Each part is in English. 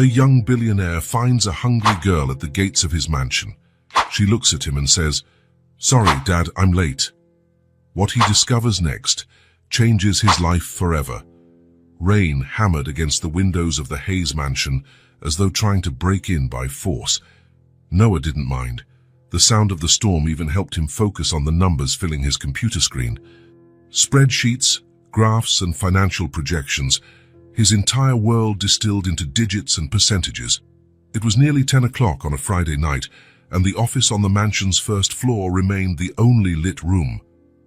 A young billionaire finds a hungry girl at the gates of his mansion. She looks at him and says, "Sorry, Dad, I'm late." What he discovers next changes his life forever. Rain hammered against the windows of the Hayes mansion as though trying to break in by force. Noah didn't mind. The sound of the storm even helped him focus on the numbers filling his computer screen. Spreadsheets, graphs, and financial projections, his entire world distilled into digits and percentages. It was nearly 10 o'clock on a Friday night, and the office on the mansion's first floor remained the only lit room.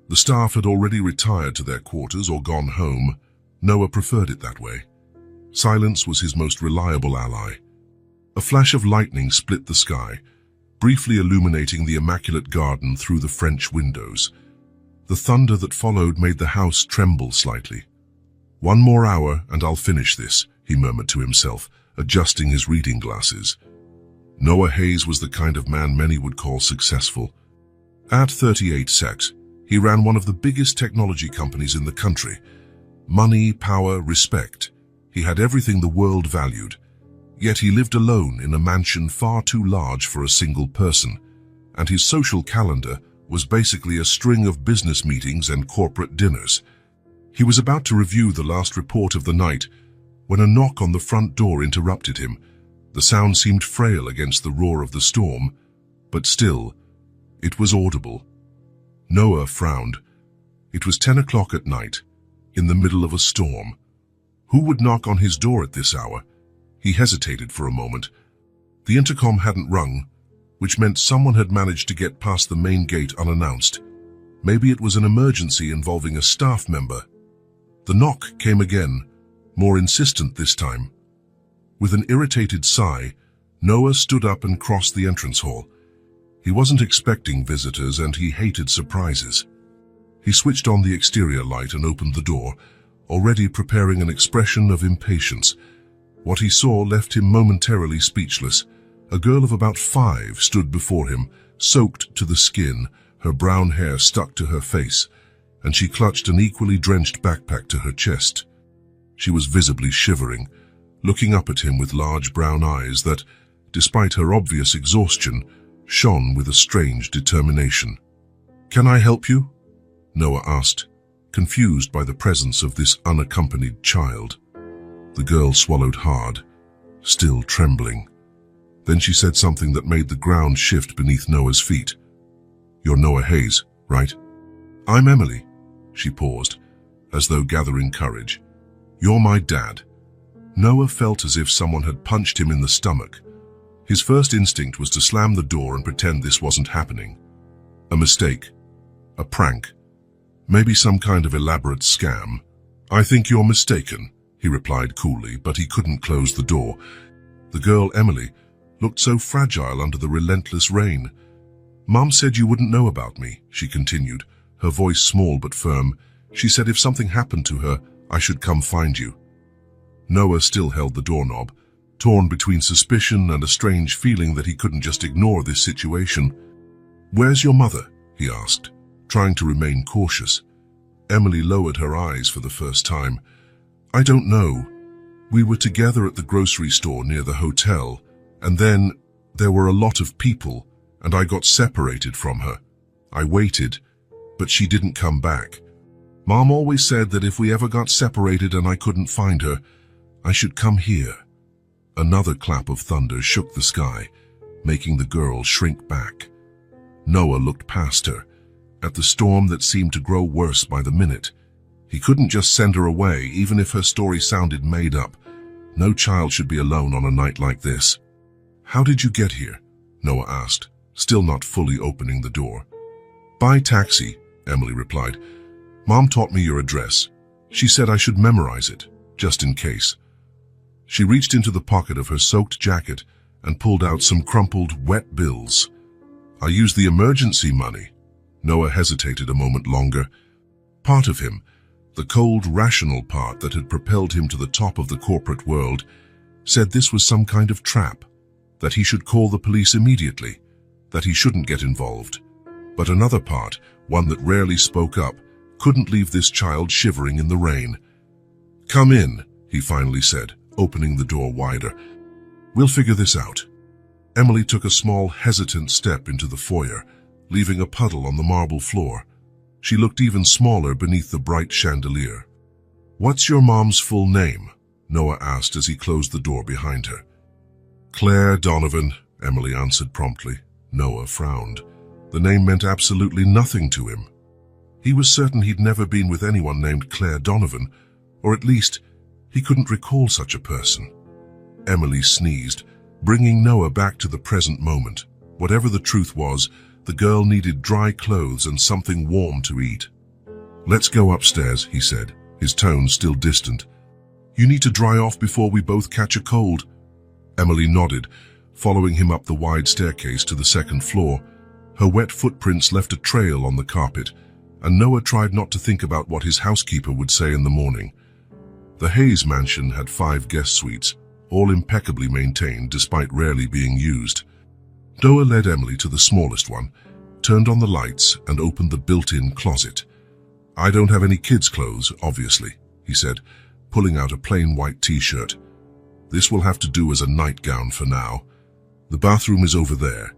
The staff had already retired to their quarters or gone home. Noah preferred it that way. Silence was his most reliable ally. A flash of lightning split the sky, briefly illuminating the immaculate garden through the French windows. The thunder that followed made the house tremble slightly. "One more hour and I'll finish this," he murmured to himself, adjusting his reading glasses. Noah Hayes was the kind of man many would call successful. At 38 sex, he ran one of the biggest technology companies in the country. Money, power, respect. He had everything the world valued. Yet he lived alone in a mansion far too large for a single person, and his social calendar was basically a string of business meetings and corporate dinners. He was about to review the last report of the night when a knock on the front door interrupted him. The sound seemed frail against the roar of the storm, but still, it was audible. Noah frowned. It was 10 o'clock at night, in the middle of a storm. Who would knock on his door at this hour? He hesitated for a moment. The intercom hadn't rung, which meant someone had managed to get past the main gate unannounced. Maybe it was an emergency involving a staff member. The knock came again, more insistent this time. With an irritated sigh, Noah stood up and crossed the entrance hall. He wasn't expecting visitors and he hated surprises. He switched on the exterior light and opened the door, already preparing an expression of impatience. What he saw left him momentarily speechless. A girl of about 5 stood before him, soaked to the skin, her brown hair stuck to her face, and she clutched an equally drenched backpack to her chest. She was visibly shivering, looking up at him with large brown eyes that, despite her obvious exhaustion, shone with a strange determination. "Can I help you?" Noah asked, confused by the presence of this unaccompanied child. The girl swallowed hard, still trembling. Then she said something that made the ground shift beneath Noah's feet. "You're Noah Hayes, right?" "I'm Emily." She paused, as though gathering courage. "You're my dad." Noah felt as if someone had punched him in the stomach. His first instinct was to slam the door and pretend this wasn't happening. A mistake. A prank. Maybe some kind of elaborate scam. "I think you're mistaken," he replied coolly, but he couldn't close the door. The girl, Emily, looked so fragile under the relentless rain. "Mom said you wouldn't know about me," she continued, her voice small but firm. "She said if something happened to her, I should come find you." Noah still held the doorknob, torn between suspicion and a strange feeling that he couldn't just ignore this situation. "Where's your mother?" he asked, trying to remain cautious. Emily lowered her eyes for the first time. "I don't know. We were together at the grocery store near the hotel, and then there were a lot of people, and I got separated from her. I waited, but she didn't come back. Mom always said that if we ever got separated and I couldn't find her, I should come here." Another clap of thunder shook the sky, making the girl shrink back. Noah looked past her, at the storm that seemed to grow worse by the minute. He couldn't just send her away, even if her story sounded made up. No child should be alone on a night like this. "How did you get here?" Noah asked, still not fully opening the door. "By taxi," Emily replied. "Mom taught me your address. She said I should memorize it, just in case." She reached into the pocket of her soaked jacket and pulled out some crumpled, wet bills. "I used the emergency money." Noah hesitated a moment longer. Part of him, the cold, rational part that had propelled him to the top of the corporate world, said this was some kind of trap, that he should call the police immediately, that he shouldn't get involved. But another part, one that rarely spoke up, couldn't leave this child shivering in the rain. "Come in," he finally said, opening the door wider. We'll figure this out. Emily took a small, hesitant step into the foyer, leaving a puddle on the marble floor. She looked even smaller beneath the bright chandelier. What's your mom's full name? Noah asked as he closed the door behind her. Claire Donovan, Emily answered promptly. Noah frowned. The name meant absolutely nothing to him. He was certain he'd never been with anyone named Claire Donovan, or at least, he couldn't recall such a person. Emily sneezed, bringing Noah back to the present moment. Whatever the truth was, the girl needed dry clothes and something warm to eat. Let's go upstairs, he said, his tone still distant. You need to dry off before we both catch a cold. Emily nodded, following him up the wide staircase to the second floor. Her wet footprints left a trail on the carpet, and Noah tried not to think about what his housekeeper would say in the morning. The Hayes mansion had 5 guest suites, all impeccably maintained despite rarely being used. Noah led Emily to the smallest one, turned on the lights, and opened the built-in closet. I don't have any kids' clothes, obviously, he said, pulling out a plain white t-shirt. This will have to do as a nightgown for now. The bathroom is over there.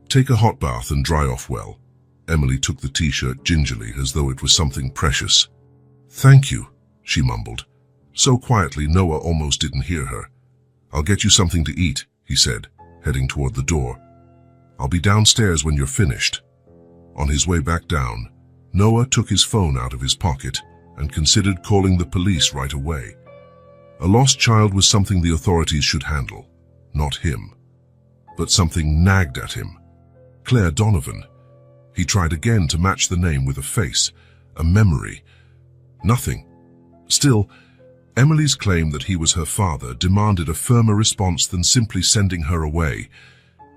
Take a hot bath and dry off well. Emily took the t-shirt gingerly as though it was something precious. Thank you, she mumbled. So quietly Noah almost didn't hear her. I'll get you something to eat, he said, heading toward the door. I'll be downstairs when you're finished. On his way back down, Noah took his phone out of his pocket and considered calling the police right away. A lost child was something the authorities should handle, not him. But something nagged at him. Claire Donovan. He tried again to match the name with a face, a memory. Nothing. Still, Emily's claim that he was her father demanded a firmer response than simply sending her away.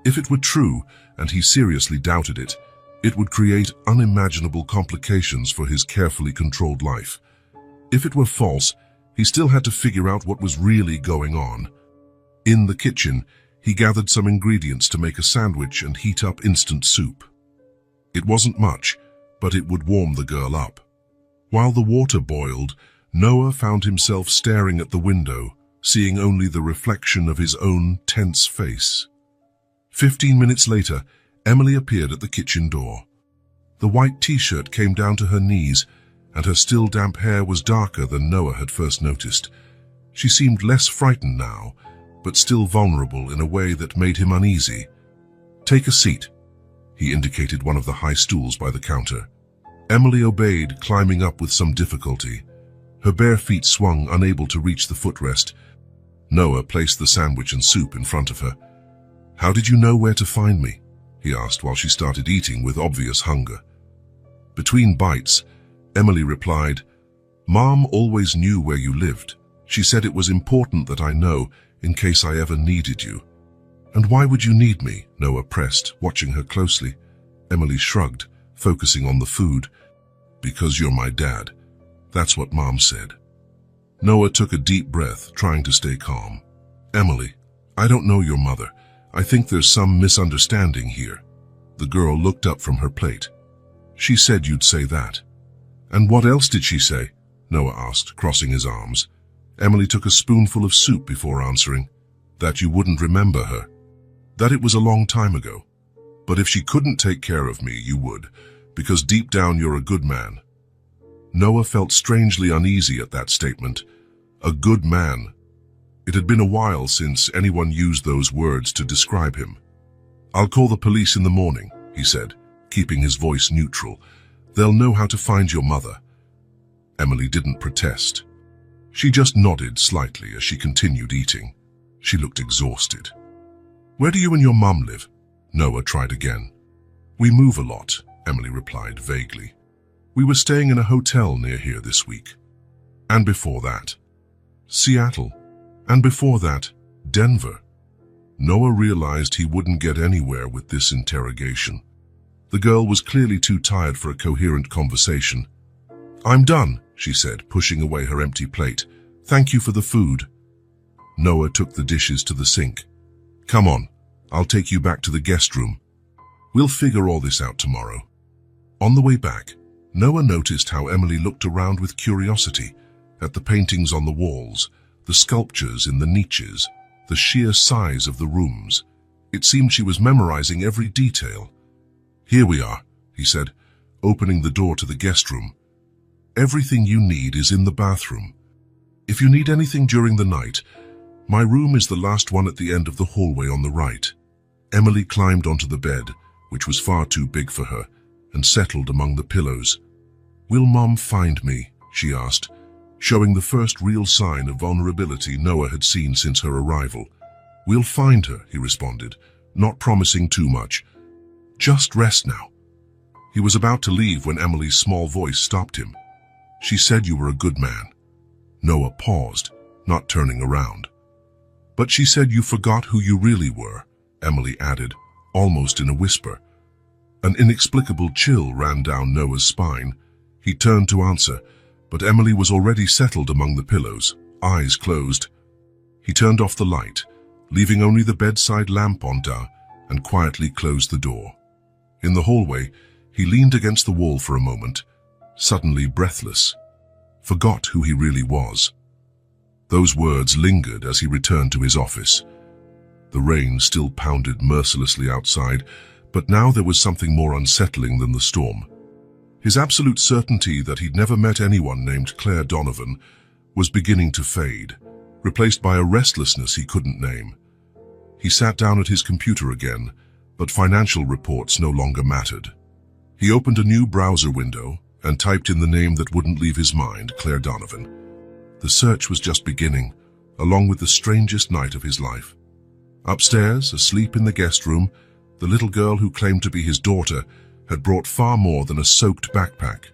If it were true, and he seriously doubted it, it would create unimaginable complications for his carefully controlled life. If it were false, he still had to figure out what was really going on. In the kitchen, he gathered some ingredients to make a sandwich and heat up instant soup. It wasn't much, but it would warm the girl up. While the water boiled, Noah found himself staring at the window, seeing only the reflection of his own tense face. 15 minutes later, Emily appeared at the kitchen door. The white t-shirt came down to her knees, and her still damp hair was darker than Noah had first noticed. She seemed less frightened now, but still vulnerable in a way that made him uneasy. Take a seat. He indicated one of the high stools by the counter. Emily obeyed, climbing up with some difficulty. Her bare feet swung, unable to reach the footrest. Noah placed the sandwich and soup in front of her. How did you know where to find me? He asked while she started eating with obvious hunger. Between bites, Emily replied, Mom always knew where you lived. She said it was important that I know in case I ever needed you. And why would you need me? Noah pressed, watching her closely. Emily shrugged, focusing on the food. Because you're my dad. That's what Mom said. Noah took a deep breath, trying to stay calm. Emily, I don't know your mother. I think there's some misunderstanding here. The girl looked up from her plate. She said you'd say that. And what else did she say? Noah asked, crossing his arms. Emily took a spoonful of soup before answering. That you wouldn't remember her. That it was a long time ago. But if she couldn't take care of me, you would, because deep down you're a good man. Noah felt strangely uneasy at that statement. A good man. It had been a while since anyone used those words to describe him. I'll call the police in the morning, he said, keeping his voice neutral. They'll know how to find your mother. Emily didn't protest. She just nodded slightly as she continued eating. She looked exhausted. Where do you and your mum live? Noah tried again. We move a lot, Emily replied vaguely. We were staying in a hotel near here this week. And before that, Seattle. And before that, Denver. Noah realized he wouldn't get anywhere with this interrogation. The girl was clearly too tired for a coherent conversation. I'm done, she said, pushing away her empty plate. Thank you for the food. Noah took the dishes to the sink. Come on, I'll take you back to the guest room. We'll figure all this out tomorrow. On the way back, Noah noticed how Emily looked around with curiosity at the paintings on the walls, the sculptures in the niches, the the sheer size of the rooms. It seemed she was memorizing every detail. "Here we are," he said, opening the door to the guest room. "Everything you need is in the bathroom. If you need anything during the night, my room is the last one at the end of the hallway on the right." Emily climbed onto the bed, which was far too big for her, and settled among the pillows. "Will Mom find me?" she asked, showing the first real sign of vulnerability Noah had seen since her arrival. "We'll find her," he responded, not promising too much. "Just rest now." He was about to leave when Emily's small voice stopped him. "She said you were a good man." Noah paused, not turning around. "But she said you forgot who you really were," Emily added, almost in a whisper. An inexplicable chill ran down Noah's spine. He turned to answer, but Emily was already settled among the pillows, eyes closed. He turned off the light, leaving only the bedside lamp on, and quietly closed the door. In the hallway, he leaned against the wall for a moment, suddenly breathless. Forgot who he really was. Those words lingered as he returned to his office. The rain still pounded mercilessly outside, but now there was something more unsettling than the storm. His absolute certainty that he'd never met anyone named Claire Donovan was beginning to fade, replaced by a restlessness he couldn't name. He sat down at his computer again, but financial reports no longer mattered. He opened a new browser window and typed in the name that wouldn't leave his mind, Claire Donovan. The search was just beginning, along with the strangest night of his life. Upstairs, asleep in the guest room, the little girl who claimed to be his daughter had brought far more than a soaked backpack.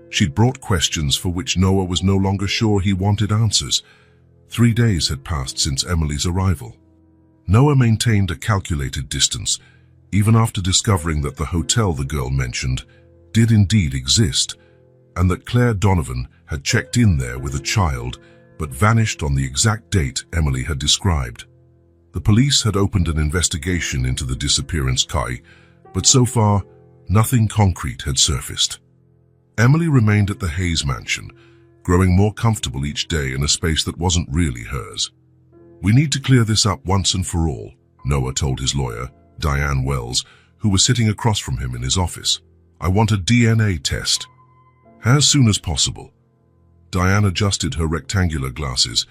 She'd brought questions for which Noah was no longer sure he wanted answers. 3 days had passed since Emily's arrival. Noah maintained a calculated distance, even after discovering that the hotel the girl mentioned did indeed exist, and that Claire Donovan had checked in there with a child, but vanished on the exact date Emily had described. The police had opened an investigation into the disappearance case, but so far, nothing concrete had surfaced. Emily remained at the Hayes mansion, growing more comfortable each day in a space that wasn't really hers. "We need to clear this up once and for all," Noah told his lawyer, Diane Wells, who was sitting across from him in his office. "I want a DNA test. As soon as possible." Diane adjusted her rectangular glasses,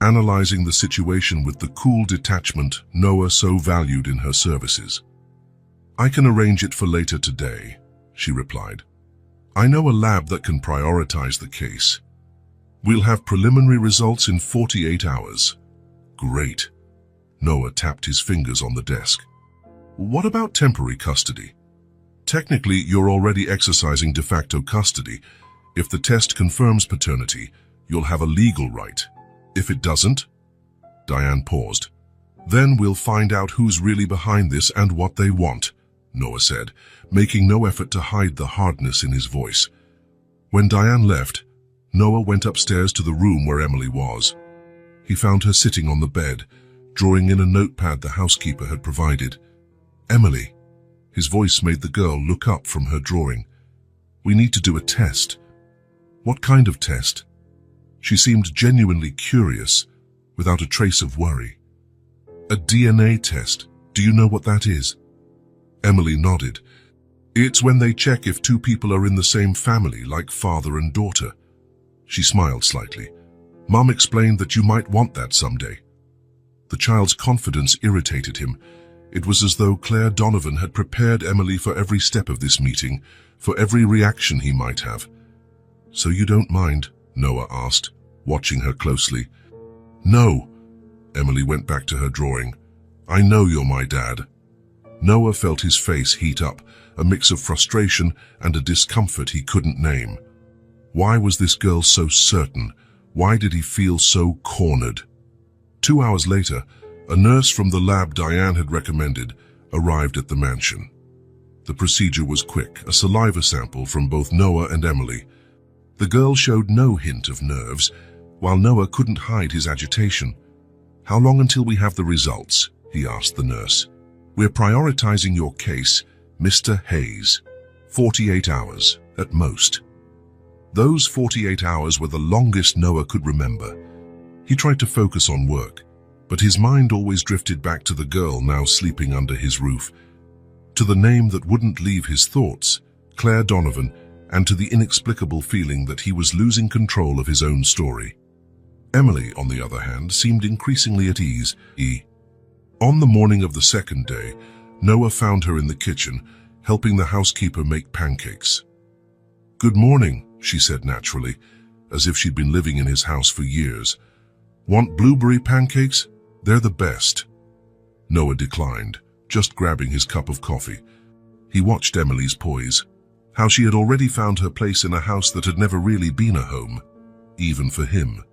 analyzing the situation with the cool detachment Noah so valued in her services. "I can arrange it for later today," she replied. "I know a lab that can prioritize the case. We'll have preliminary results in 48 hours. "Great." Noah tapped his fingers on the desk. "What about temporary custody? Technically, you're already exercising de facto custody. If the test confirms paternity, you'll have a legal right. If it doesn't..." Diane paused. "Then we'll find out who's really behind this and what they want," Noah said, making no effort to hide the hardness in his voice. When Diane left, Noah went upstairs to the room where Emily was. He found her sitting on the bed, drawing in a notepad the housekeeper had provided. "Emily," his voice made the girl look up from her drawing. "We need to do a test." "What kind of test?" She seemed genuinely curious, without a trace of worry. "A DNA test. Do you know what that is?" Emily nodded. "It's when they check if two people are in the same family, like father and daughter." She smiled slightly. "Mom explained that you might want that someday." The child's confidence irritated him. It was as though Claire Donovan had prepared Emily for every step of this meeting, for every reaction he might have. "So you don't mind?" Noah asked, watching her closely. "No." Emily went back to her drawing. "I know you're my dad." Noah felt his face heat up, a mix of frustration and a discomfort he couldn't name. Why was this girl so certain? Why did he feel so cornered? 2 hours later, a nurse from the lab Diane had recommended arrived at the mansion. The procedure was quick, a saliva sample from both Noah and Emily. The girl showed no hint of nerves, while Noah couldn't hide his agitation. "How long until we have the results?" he asked the nurse. "We're prioritizing your case, Mr. Hayes. 48 hours, at most." Those 48 hours were the longest Noah could remember. He tried to focus on work. But his mind always drifted back to the girl now sleeping under his roof, to the name that wouldn't leave his thoughts, Claire Donovan, and to the inexplicable feeling that he was losing control of his own story. Emily, on the other hand, seemed increasingly at ease. On the morning of the second day, Noah found her in the kitchen, helping the housekeeper make pancakes. "Good morning," she said naturally, as if she'd been living in his house for years. "Want blueberry pancakes? They're the best." Noah declined, just grabbing his cup of coffee. He watched Emily's poise, how she had already found her place in a house that had never really been a home, even for him.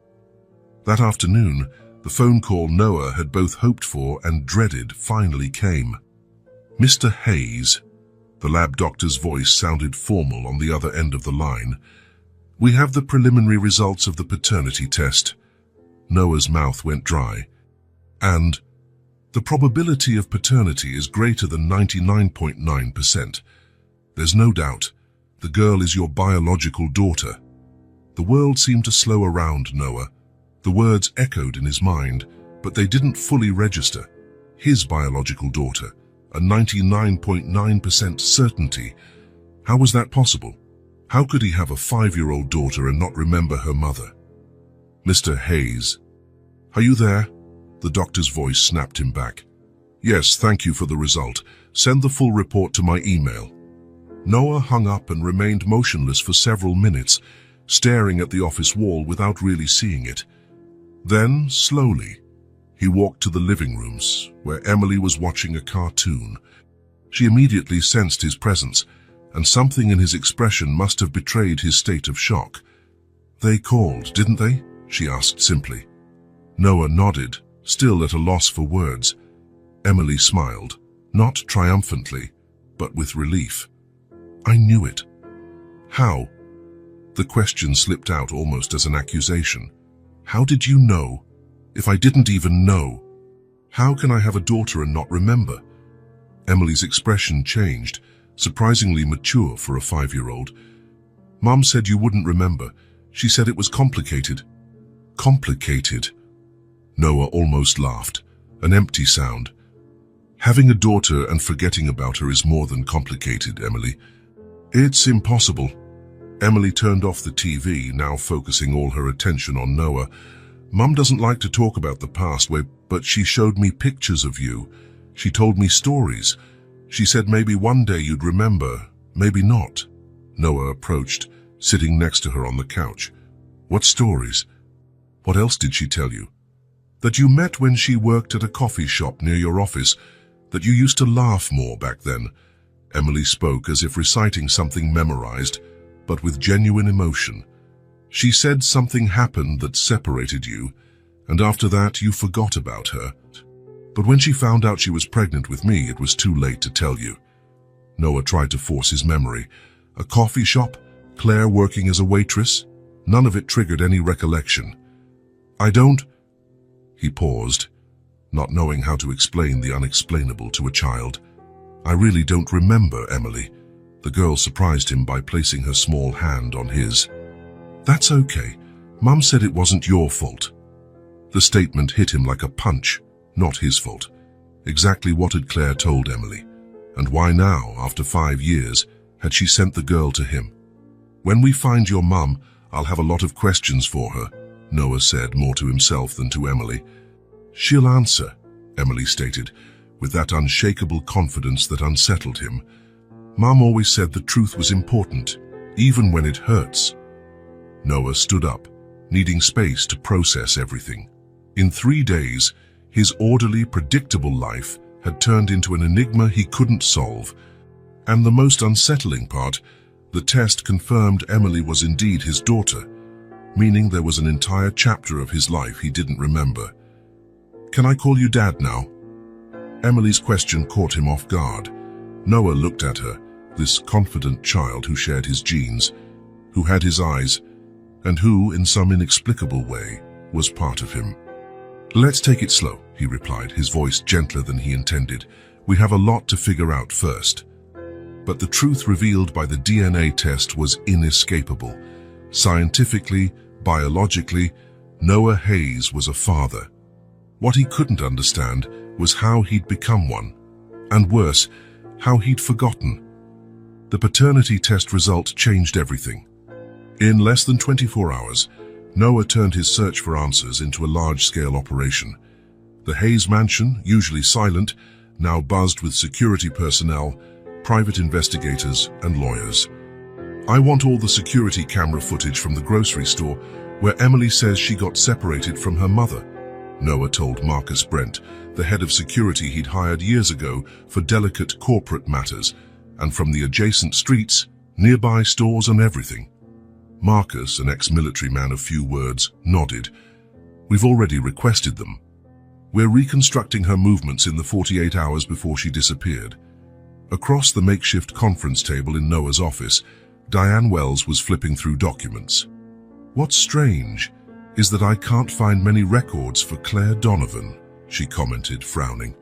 That afternoon, the phone call Noah had both hoped for and dreaded finally came. "Mr. Hayes," the lab doctor's voice sounded formal on the other end of the line. "We have the preliminary results of the paternity test." Noah's mouth went dry. "And the probability of paternity is greater than 99.9%. There's no doubt, the girl is your biological daughter." The world seemed to slow around Noah. The words echoed in his mind, but they didn't fully register. His biological daughter, a 99.9% certainty. How was that possible? How could he have a 5-year-old daughter and not remember her mother? "Mr. Hayes, are you there?" The doctor's voice snapped him back. "Yes, thank you for the result. Send the full report to my email." Noah hung up and remained motionless for several minutes, staring at the office wall without really seeing it. Then, slowly, he walked to the living rooms, where Emily was watching a cartoon. She immediately sensed his presence, and something in his expression must have betrayed his state of shock. "They called, didn't they?" she asked simply. Noah nodded, still at a loss for words. Emily smiled, not triumphantly, but with relief. "I knew it." "How?" The question slipped out almost as an accusation. "How did you know? If I didn't even know? How can I have a daughter and not remember?" Emily's expression changed, surprisingly mature for a 5-year-old. "Mom said you wouldn't remember. She said it was complicated." "Complicated?" Noah almost laughed, an empty sound. "Having a daughter and forgetting about her is more than complicated, Emily. It's impossible." Emily turned off the TV, now focusing all her attention on Noah. "Mum doesn't like to talk about the past, but she showed me pictures of you. She told me stories. She said maybe one day you'd remember, maybe not." Noah approached, sitting next to her on the couch. "What stories? What else did she tell you?" "That you met when she worked at a coffee shop near your office, that you used to laugh more back then." Emily spoke as if reciting something memorized, but with genuine emotion. "She said something happened that separated you, and after that you forgot about her. But when she found out she was pregnant with me, it was too late to tell you." Noah tried to force his memory. A coffee shop? Claire working as a waitress? None of it triggered any recollection. "I don't..." He paused, not knowing how to explain the unexplainable to a child. "I really don't remember, Emily." The girl surprised him by placing her small hand on his. "That's okay. Mum said it wasn't your fault." The statement hit him like a punch. Not his fault. Exactly what had Claire told Emily? And why now, after 5 years, had she sent the girl to him? "When we find your mum, I'll have a lot of questions for her," Noah said, more to himself than to Emily. "She'll answer," Emily stated, with that unshakable confidence that unsettled him. "Mum always said the truth was important, even when it hurts." Noah stood up, needing space to process everything. In 3 days, his orderly, predictable life had turned into an enigma he couldn't solve. And the most unsettling part, the test confirmed Emily was indeed his daughter, meaning there was an entire chapter of his life he didn't remember. "Can I call you Dad now?" Emily's question caught him off guard. Noah looked at her, this confident child who shared his genes, who had his eyes, and who, in some inexplicable way, was part of him. "Let's take it slow," he replied, his voice gentler than he intended. "We have a lot to figure out first." But the truth revealed by the DNA test was inescapable. Scientifically, biologically, Noah Hayes was a father. What he couldn't understand was how he'd become one, and worse, how he'd forgotten. The paternity test result changed everything. In less than 24 hours, Noah turned his search for answers into a large-scale operation. The Hayes mansion, usually silent, now buzzed with security personnel, private investigators, and lawyers. "I want all the security camera footage from the grocery store where Emily says she got separated from her mother," Noah told Marcus Brent, the head of security he'd hired years ago for delicate corporate matters, and from the adjacent streets, nearby stores and everything. Marcus, an ex-military man of few words, nodded. "We've already requested them. We're reconstructing her movements in the 48 hours before she disappeared." Across the makeshift conference table in Noah's office, Diane Wells was flipping through documents. "What's strange is that I can't find many records for Claire Donovan," she commented, frowning.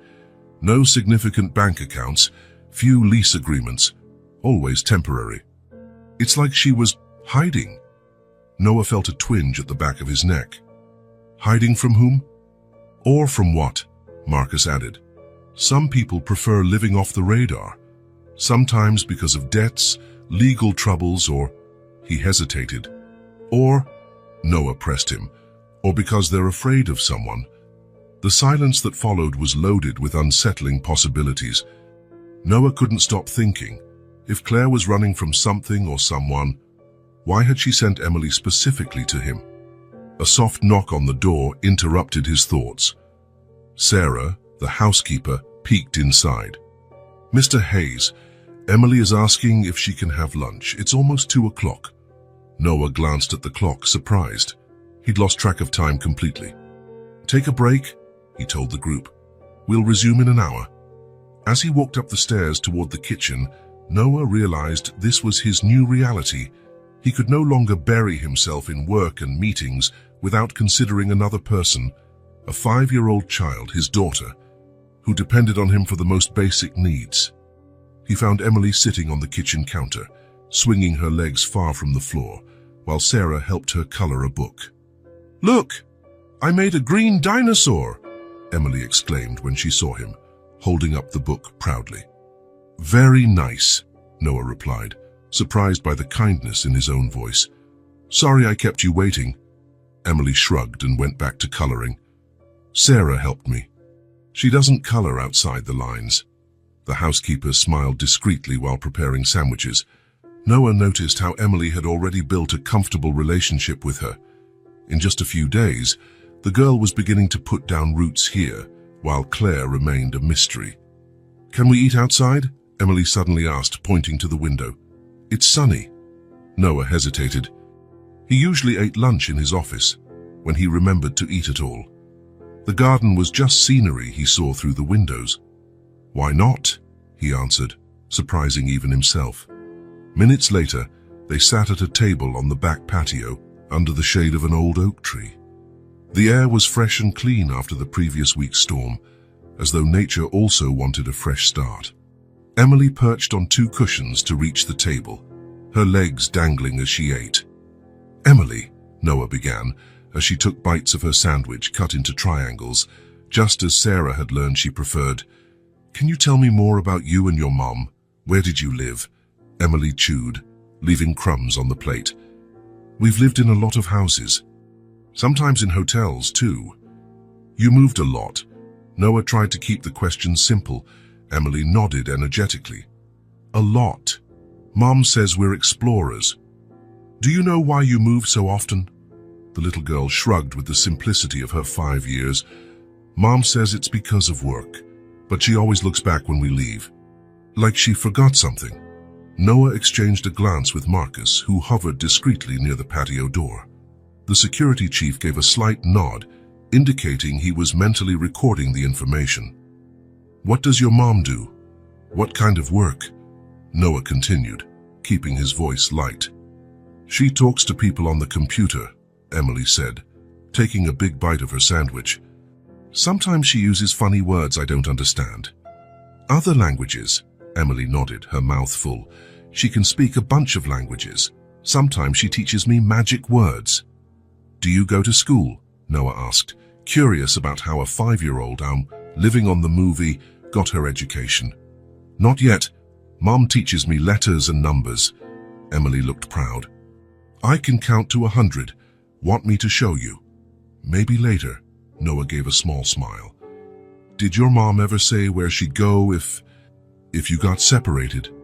"No significant bank accounts, few lease agreements, always temporary. It's like she was hiding." Noah felt a twinge at the back of his neck. "Hiding from whom? Or from what?" Marcus added. "Some people prefer living off the radar, sometimes because of debts, legal troubles, or..." He hesitated. "Or," Noah pressed him, "or because they're afraid of someone." The silence that followed was loaded with unsettling possibilities. Noah couldn't stop thinking. If Claire was running from something or someone, why had she sent Emily specifically to him? A soft knock on the door interrupted his thoughts. Sarah, the housekeeper, peeked inside. "Mr. Hayes, Emily is asking if she can have lunch. It's almost 2 o'clock." Noah glanced at the clock, surprised. He'd lost track of time completely. "Take a break," he told the group. "We'll resume in an hour." As he walked up the stairs toward the kitchen, Noah realized this was his new reality. He could no longer bury himself in work and meetings without considering another person, a 5-year-old child, his daughter, who depended on him for the most basic needs. He found Emily sitting on the kitchen counter, swinging her legs far from the floor, while Sarah helped her color a book. "Look, I made a green dinosaur," Emily exclaimed when she saw him, holding up the book proudly. "Very nice," Noah replied, surprised by the kindness in his own voice. "Sorry I kept you waiting." Emily shrugged and went back to coloring. "Sarah helped me. She doesn't color outside the lines." The housekeeper smiled discreetly while preparing sandwiches. Noah noticed how Emily had already built a comfortable relationship with her. In just a few days, the girl was beginning to put down roots here, while Claire remained a mystery. "Can we eat outside?" Emily suddenly asked, pointing to the window. "It's sunny." Noah hesitated. He usually ate lunch in his office, when he remembered to eat at all. The garden was just scenery he saw through the windows. "Why not?" he answered, surprising even himself. Minutes later, they sat at a table on the back patio under the shade of an old oak tree. The air was fresh and clean after the previous week's storm, as though nature also wanted a fresh start. Emily perched on 2 cushions to reach the table, her legs dangling as she ate. "Emily," Noah began, as she took bites of her sandwich cut into triangles, just as Sarah had learned she preferred. "Can you tell me more about you and your mom? Where did you live?" Emily chewed, leaving crumbs on the plate. "We've lived in a lot of houses. Sometimes in hotels, too." "You moved a lot." Noah tried to keep the question simple. Emily nodded energetically. "A lot. Mom says we're explorers." "Do you know why you move so often?" The little girl shrugged with the simplicity of her 5 years. "Mom says it's because of work, but she always looks back when we leave. Like she forgot something." Noah exchanged a glance with Marcus, who hovered discreetly near the patio door. The security chief gave a slight nod, indicating he was mentally recording the information. "What does your mom do? What kind of work?" Noah continued, keeping his voice light. "She talks to people on the computer," Emily said, taking a big bite of her sandwich. "Sometimes she uses funny words I don't understand." "Other languages?" Emily nodded, her mouth full. "She can speak a bunch of languages. Sometimes she teaches me magic words." "Do you go to school?" Noah asked, curious about how a 5-year-old living on the movie got her education. Not yet. Mom teaches me letters and numbers. Emily looked proud. I can count to 100. Want me to show you? Maybe later. Noah gave a small smile. Did your mom ever say where she'd go if you got separated?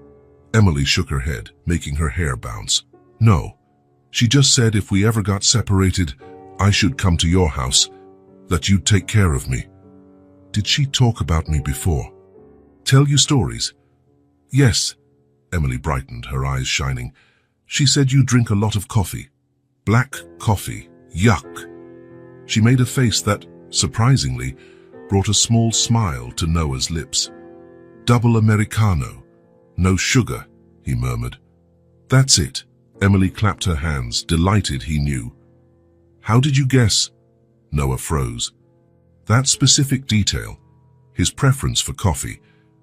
Emily shook her head, making her hair bounce. No. She just said if we ever got separated, I should come to your house, that you'd take care of me. Did she talk about me before? Tell you stories? Yes. Emily brightened, her eyes shining. She said you drink a lot of coffee. Black coffee. Yuck. She made a face that, surprisingly, brought a small smile to Noah's lips. Double Americano. No sugar, he murmured. That's it. Emily clapped her hands, delighted he knew. How did you guess? Noah froze. That specific detail, his preference for coffee,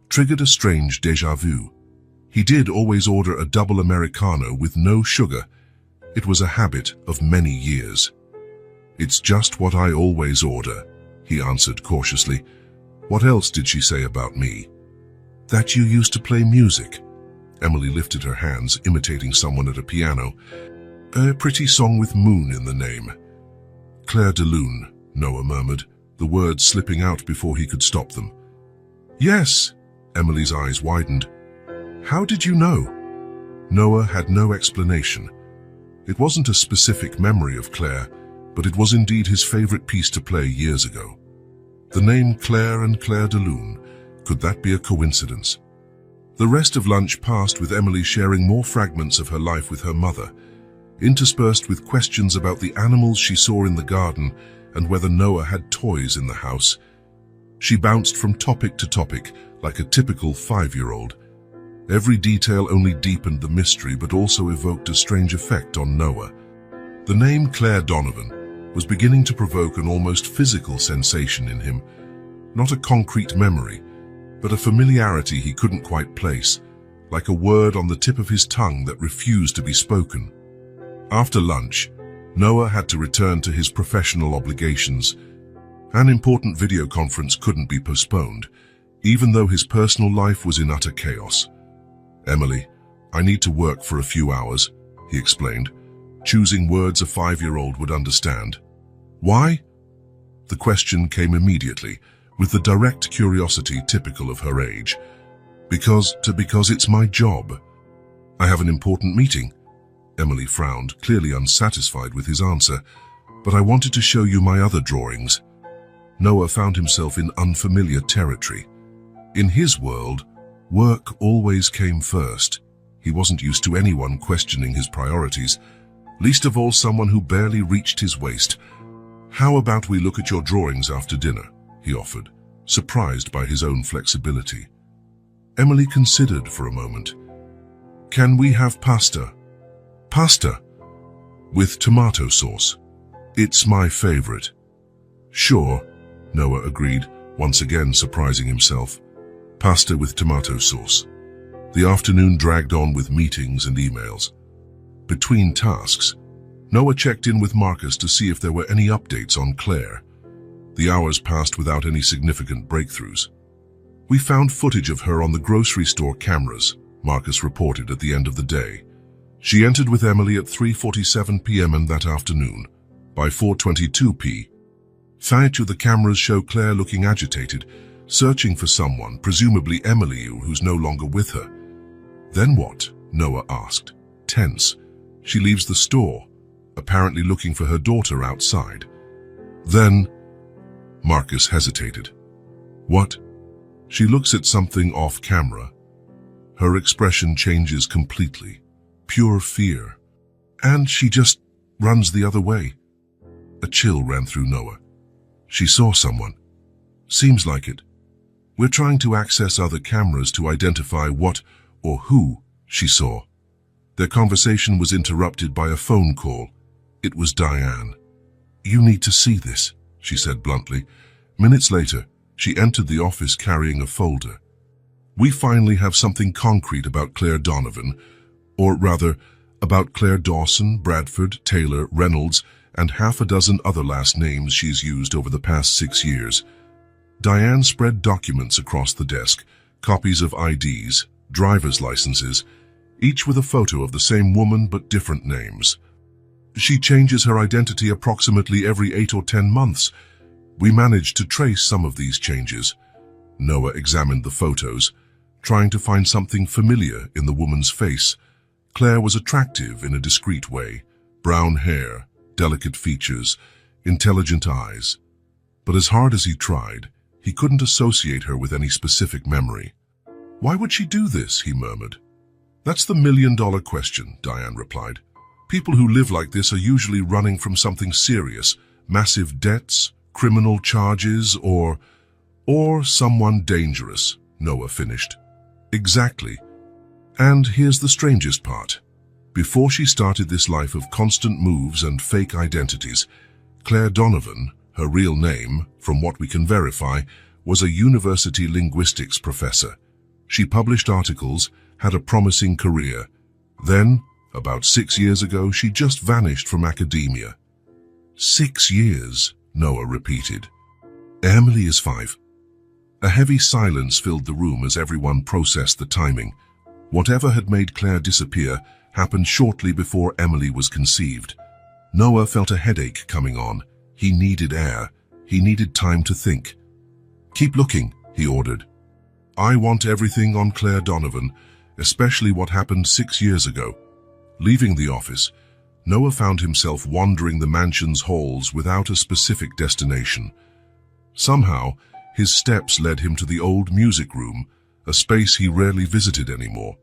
triggered a strange déjà vu. He did always order a double Americano with no sugar. It was a habit of many years. It's just what I always order, he answered cautiously. What else did she say about me? That you used to play music. Emily lifted her hands, imitating someone at a piano. A pretty song with moon in the name. Claire de Lune, Noah murmured, the words slipping out before he could stop them. Yes, Emily's eyes widened. How did you know? Noah had no explanation. It wasn't a specific memory of Claire, but it was indeed his favorite piece to play years ago. The name Claire and Claire de Lune, could that be a coincidence? The rest of lunch passed with Emily sharing more fragments of her life with her mother, interspersed with questions about the animals she saw in the garden and whether Noah had toys in the house. She bounced from topic to topic like a typical 5-year-old. Every detail only deepened the mystery but also evoked a strange effect on Noah. The name Claire Donovan was beginning to provoke an almost physical sensation in him, not a concrete memory, but a familiarity he couldn't quite place, like a word on the tip of his tongue that refused to be spoken. After lunch, Noah had to return to his professional obligations. An important video conference couldn't be postponed, even though his personal life was in utter chaos. Emily, I need to work for a few hours, he explained, choosing words a 5-year-old would understand. Why? The question came immediately, with the direct curiosity typical of her age. Because it's my job. I have an important meeting. Emily frowned, clearly unsatisfied with his answer. But I wanted to show you my other drawings. Noah found himself in unfamiliar territory. In his world, work always came first. He wasn't used to anyone questioning his priorities, least of all someone who barely reached his waist. How about we look at your drawings after dinner? He offered, surprised by his own flexibility. Emily considered for a moment. Can we have pasta? Pasta? With tomato sauce. It's my favorite. Sure, Noah agreed, once again surprising himself. Pasta with tomato sauce. The afternoon dragged on with meetings and emails. Between tasks, Noah checked in with Marcus to see if there were any updates on Claire. The hours passed without any significant breakthroughs. We found footage of her on the grocery store cameras, Marcus reported at the end of the day. She entered with Emily at 3:47 p.m. and that afternoon. By 4:22 p.m. the cameras show Claire looking agitated, searching for someone, presumably Emily, who's no longer with her. Then what? Noah asked, tense. She leaves the store, apparently looking for her daughter outside. Then, Marcus hesitated. What? She looks at something off camera. Her expression changes completely. Pure fear. And she just runs the other way. A chill ran through Noah. She saw someone. Seems like it. We're trying to access other cameras to identify what or who she saw. Their conversation was interrupted by a phone call. It was Diane. You need to see this, she said bluntly. Minutes later, she entered the office carrying a folder. We finally have something concrete about Claire Donovan, or rather, about Claire Dawson, Bradford, Taylor, Reynolds, and half a dozen other last names she's used over the past 6 years. Diane spread documents across the desk, copies of IDs, driver's licenses, each with a photo of the same woman but different names. She changes her identity approximately every 8 or 10 months. We managed to trace some of these changes. Noah examined the photos, trying to find something familiar in the woman's face. Claire was attractive in a discreet way. Brown hair, delicate features, intelligent eyes. But as hard as he tried, he couldn't associate her with any specific memory. "Why would she do this?" he murmured. "That's the million-dollar question," Diane replied. "People who live like this are usually running from something serious, massive debts, criminal charges, or someone dangerous," Noah finished. "Exactly. And here's the strangest part. Before she started this life of constant moves and fake identities, Claire Donovan, her real name, from what we can verify, was a university linguistics professor. She published articles, had a promising career. Then, about 6 years ago, she just vanished from academia." 6 years, Noah repeated. "Emily is 5. A heavy silence filled the room as everyone processed the timing. Whatever had made Claire disappear happened shortly before Emily was conceived. Noah felt a headache coming on. He needed air. He needed time to think. "Keep looking," he ordered. "I want everything on Claire Donovan, especially what happened 6 years ago." Leaving the office, Noah found himself wandering the mansion's halls without a specific destination. Somehow, his steps led him to the old music room, a space he rarely visited anymore.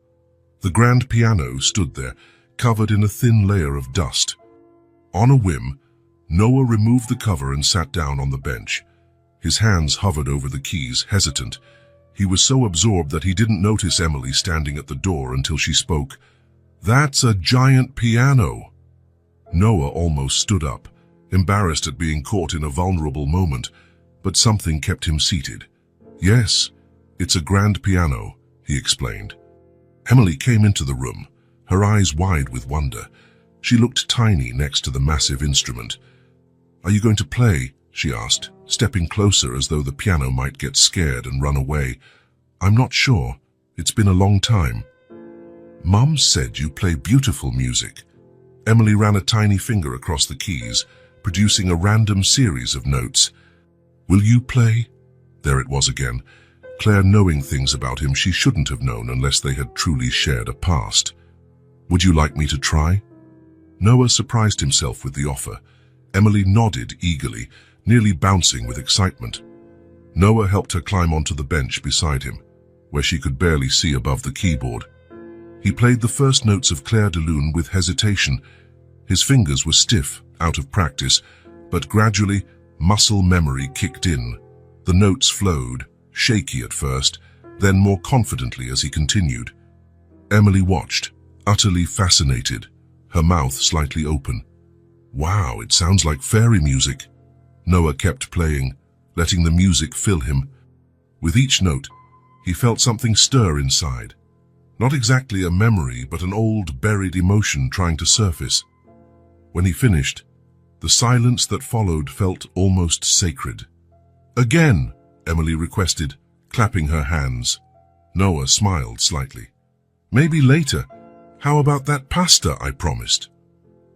The grand piano stood there, covered in a thin layer of dust. On a whim, Noah removed the cover and sat down on the bench. His hands hovered over the keys, hesitant. He was so absorbed that he didn't notice Emily standing at the door until she spoke. "That's a giant piano." Noah almost stood up, embarrassed at being caught in a vulnerable moment, but something kept him seated. "Yes, it's a grand piano," he explained. Emily came into the room, her eyes wide with wonder. She looked tiny next to the massive instrument. "Are you going to play?" she asked, stepping closer as though the piano might get scared and run away. "I'm not sure. It's been a long time." "Mum said you play beautiful music." Emily ran a tiny finger across the keys, producing a random series of notes. "Will you play?" There it was again. Claire knowing things about him she shouldn't have known unless they had truly shared a past. "Would you like me to try?" Noah surprised himself with the offer. Emily nodded eagerly, nearly bouncing with excitement. Noah helped her climb onto the bench beside him, where she could barely see above the keyboard. He played the first notes of Claire de Lune with hesitation. His fingers were stiff, out of practice, but gradually muscle memory kicked in. The notes flowed, shaky at first, then more confidently as he continued. Emily watched, utterly fascinated, her mouth slightly open. "Wow, it sounds like fairy music." Noah kept playing, letting the music fill him. With each note, he felt something stir inside. Not exactly a memory, but an old, buried emotion trying to surface. When he finished, the silence that followed felt almost sacred. "Again," Emily requested, clapping her hands. Noah smiled slightly. "Maybe later. How about that pasta I promised?"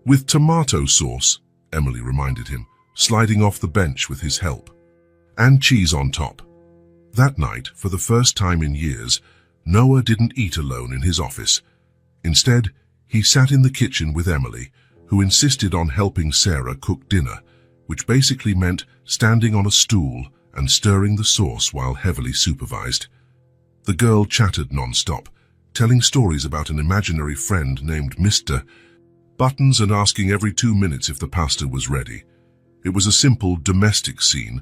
"With tomato sauce," Emily reminded him, sliding off the bench with his help. "And cheese on top." That night, for the first time in years, Noah didn't eat alone in his office. Instead, he sat in the kitchen with Emily, who insisted on helping Sarah cook dinner, which basically meant standing on a stool and stirring the sauce while heavily supervised. The girl chattered non-stop, telling stories about an imaginary friend named Mr. Buttons and asking every 2 minutes if the pasta was ready. It was a simple, domestic scene,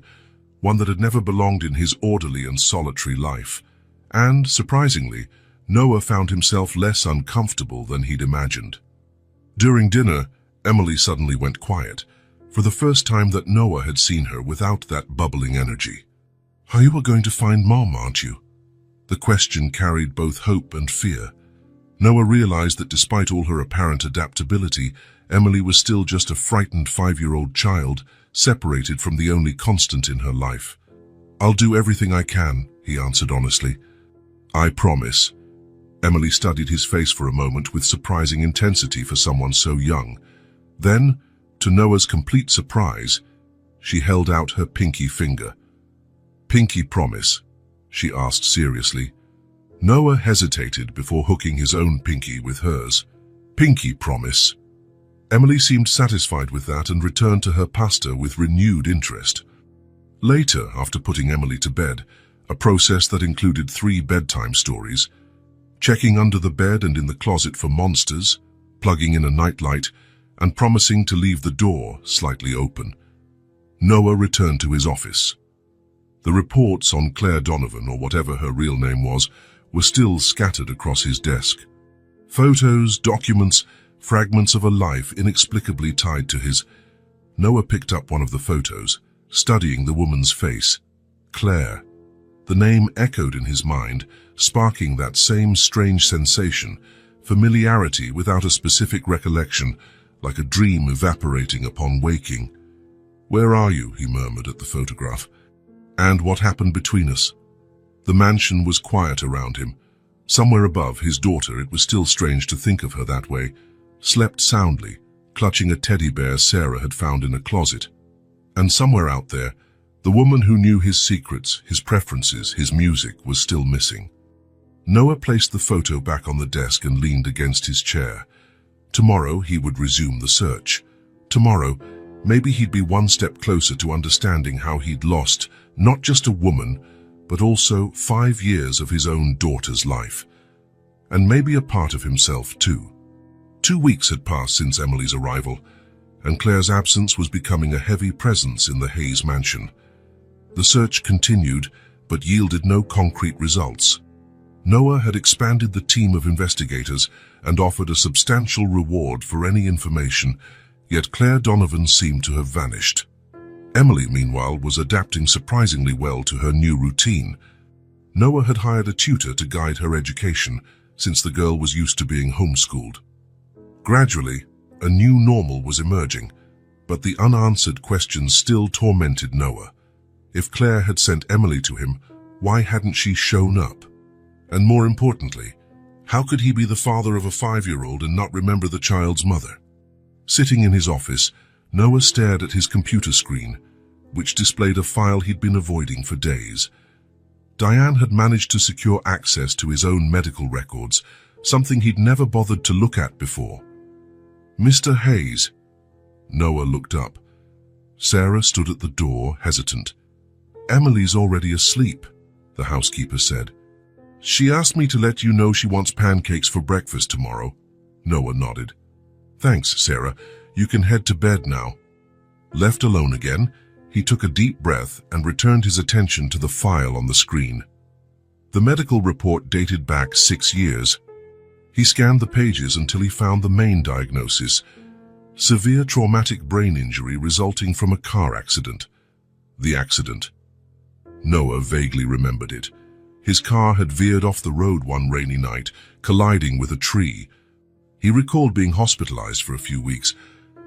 one that had never belonged in his orderly and solitary life. And, surprisingly, Noah found himself less uncomfortable than he'd imagined. During dinner, Emily suddenly went quiet, for the first time that Noah had seen her without that bubbling energy. "You are going to find Mom, aren't you?" The question carried both hope and fear. Noah realized that despite all her apparent adaptability, Emily was still just a frightened 5-year-old child, separated from the only constant in her life. "I'll do everything I can," he answered honestly. "I promise." Emily studied his face for a moment with surprising intensity for someone so young. Then, to Noah's complete surprise, she held out her pinky finger. "Pinky promise?" she asked seriously. Noah hesitated before hooking his own pinky with hers. "Pinky promise?" Emily seemed satisfied with that and returned to her pasta with renewed interest. Later, after putting Emily to bed, a process that included 3 bedtime stories, checking under the bed and in the closet for monsters, plugging in a nightlight, and promising to leave the door slightly open, Noah returned to his office. The reports on Claire Donovan, or whatever her real name was, were still scattered across his desk. Photos, documents, fragments of a life inexplicably tied to his. Noah picked up one of the photos, studying the woman's face. Claire. The name echoed in his mind, sparking that same strange sensation, familiarity without a specific recollection, like a dream evaporating upon waking. "Where are you?" he murmured at the photograph. "And what happened between us?" The mansion was quiet around him. Somewhere above, his daughter, it was still strange to think of her that way, slept soundly, clutching a teddy bear Sarah had found in a closet. And somewhere out there, the woman who knew his secrets, his preferences, his music, was still missing. Noah placed the photo back on the desk and leaned against his chair. Tomorrow he would resume the search. Tomorrow, maybe he'd be one step closer to understanding how he'd lost not just a woman, but also 5 years of his own daughter's life. And maybe a part of himself too. 2 weeks had passed since Emily's arrival, and Claire's absence was becoming a heavy presence in the Hayes mansion. The search continued, but yielded no concrete results. Noah had expanded the team of investigators and offered a substantial reward for any information, yet Claire Donovan seemed to have vanished. Emily, meanwhile, was adapting surprisingly well to her new routine. Noah had hired a tutor to guide her education, since the girl was used to being homeschooled. Gradually, a new normal was emerging, but the unanswered questions still tormented Noah. If Claire had sent Emily to him, why hadn't she shown up? And more importantly, how could he be the father of a 5-year-old and not remember the child's mother? Sitting in his office, Noah stared at his computer screen, which displayed a file he'd been avoiding for days. Diane had managed to secure access to his own medical records, something he'd never bothered to look at before. "Mr. Hayes." Noah looked up. Sarah stood at the door, hesitant. "Emily's already asleep," the housekeeper said. "She asked me to let you know she wants pancakes for breakfast tomorrow." Noah nodded. "Thanks, Sarah. You can head to bed now." Left alone again, he took a deep breath and returned his attention to the file on the screen. The medical report dated back 6 years. He scanned the pages until he found the main diagnosis: severe traumatic brain injury resulting from a car accident. The accident. Noah vaguely remembered it. His car had veered off the road one rainy night, colliding with a tree. He recalled being hospitalized for a few weeks,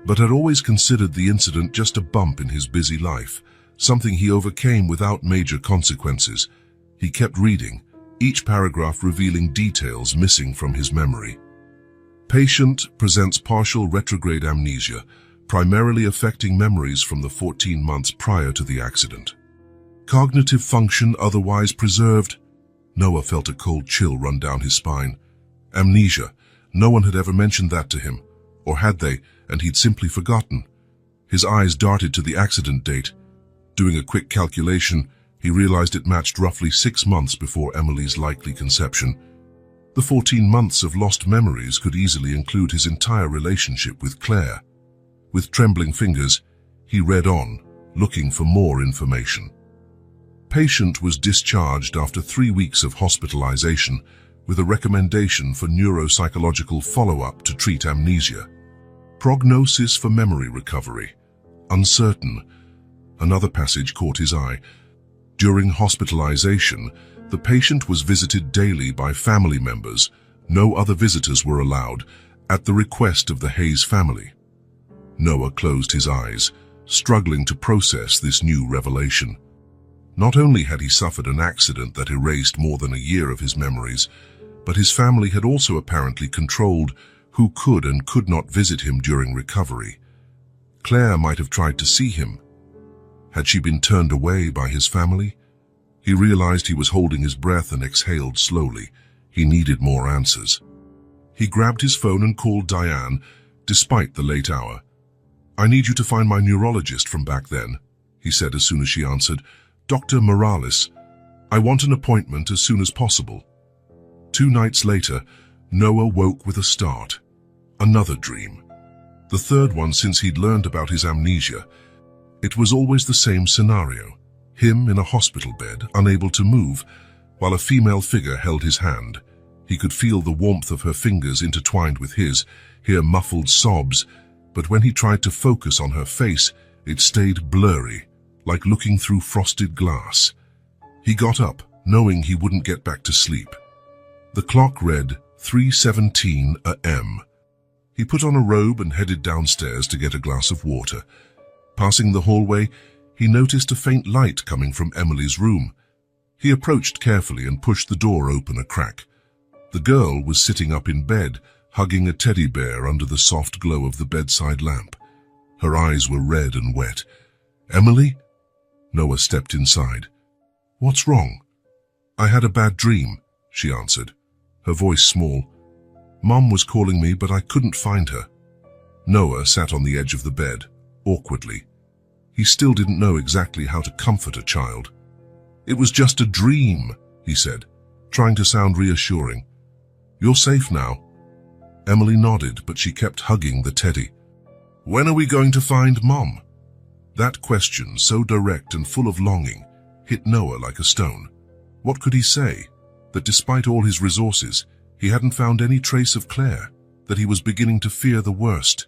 but had always considered the incident just a bump in his busy life, something he overcame without major consequences. He kept reading, each paragraph revealing details missing from his memory. Patient presents partial retrograde amnesia, primarily affecting memories from the 14 months prior to the accident. Cognitive function otherwise preserved. Noah felt a cold chill run down his spine. Amnesia. No one had ever mentioned that to him. Or had they, and he'd simply forgotten. His eyes darted to the accident date. Doing a quick calculation, he realized it matched roughly 6 months before Emily's likely conception. The 14 months of lost memories could easily include his entire relationship with Claire. With trembling fingers, he read on, looking for more information. Patient was discharged after 3 weeks of hospitalization with a recommendation for neuropsychological follow-up to treat amnesia. Prognosis for memory recovery. Uncertain. Another passage caught his eye. During hospitalization, the patient was visited daily by family members. No other visitors were allowed, at the request of the Hayes family. Noah closed his eyes, struggling to process this new revelation. Not only had he suffered an accident that erased more than a year of his memories, but his family had also apparently controlled who could and could not visit him during recovery. Claire might have tried to see him. Had she been turned away by his family? He realized he was holding his breath and exhaled slowly. He needed more answers. He grabbed his phone and called Diane, despite the late hour. "I need you to find my neurologist from back then," he said as soon as she answered. "Dr. Morales. I want an appointment as soon as possible." 2 nights later, Noah woke with a start. Another dream. The third one since he'd learned about his amnesia. It was always the same scenario. Him in a hospital bed, unable to move, while a female figure held his hand. He could feel the warmth of her fingers intertwined with his, hear muffled sobs, but when he tried to focus on her face, it stayed blurry, like looking through frosted glass. He got up, knowing he wouldn't get back to sleep. The clock read 3:17 a.m. He put on a robe and headed downstairs to get a glass of water. Passing the hallway, he noticed a faint light coming from Emily's room. He approached carefully and pushed the door open a crack. The girl was sitting up in bed, hugging a teddy bear under the soft glow of the bedside lamp. Her eyes were red and wet. "Emily?" Noah stepped inside. "What's wrong?" "I had a bad dream," she answered, her voice small. "Mom was calling me, but I couldn't find her." Noah sat on the edge of the bed, awkwardly. He still didn't know exactly how to comfort a child. "It was just a dream," he said, trying to sound reassuring. "You're safe now." Emily nodded, but she kept hugging the teddy. "When are we going to find Mom?" That question, so direct and full of longing, hit Noah like a stone. What could he say? That despite all his resources, he hadn't found any trace of Claire, that he was beginning to fear the worst.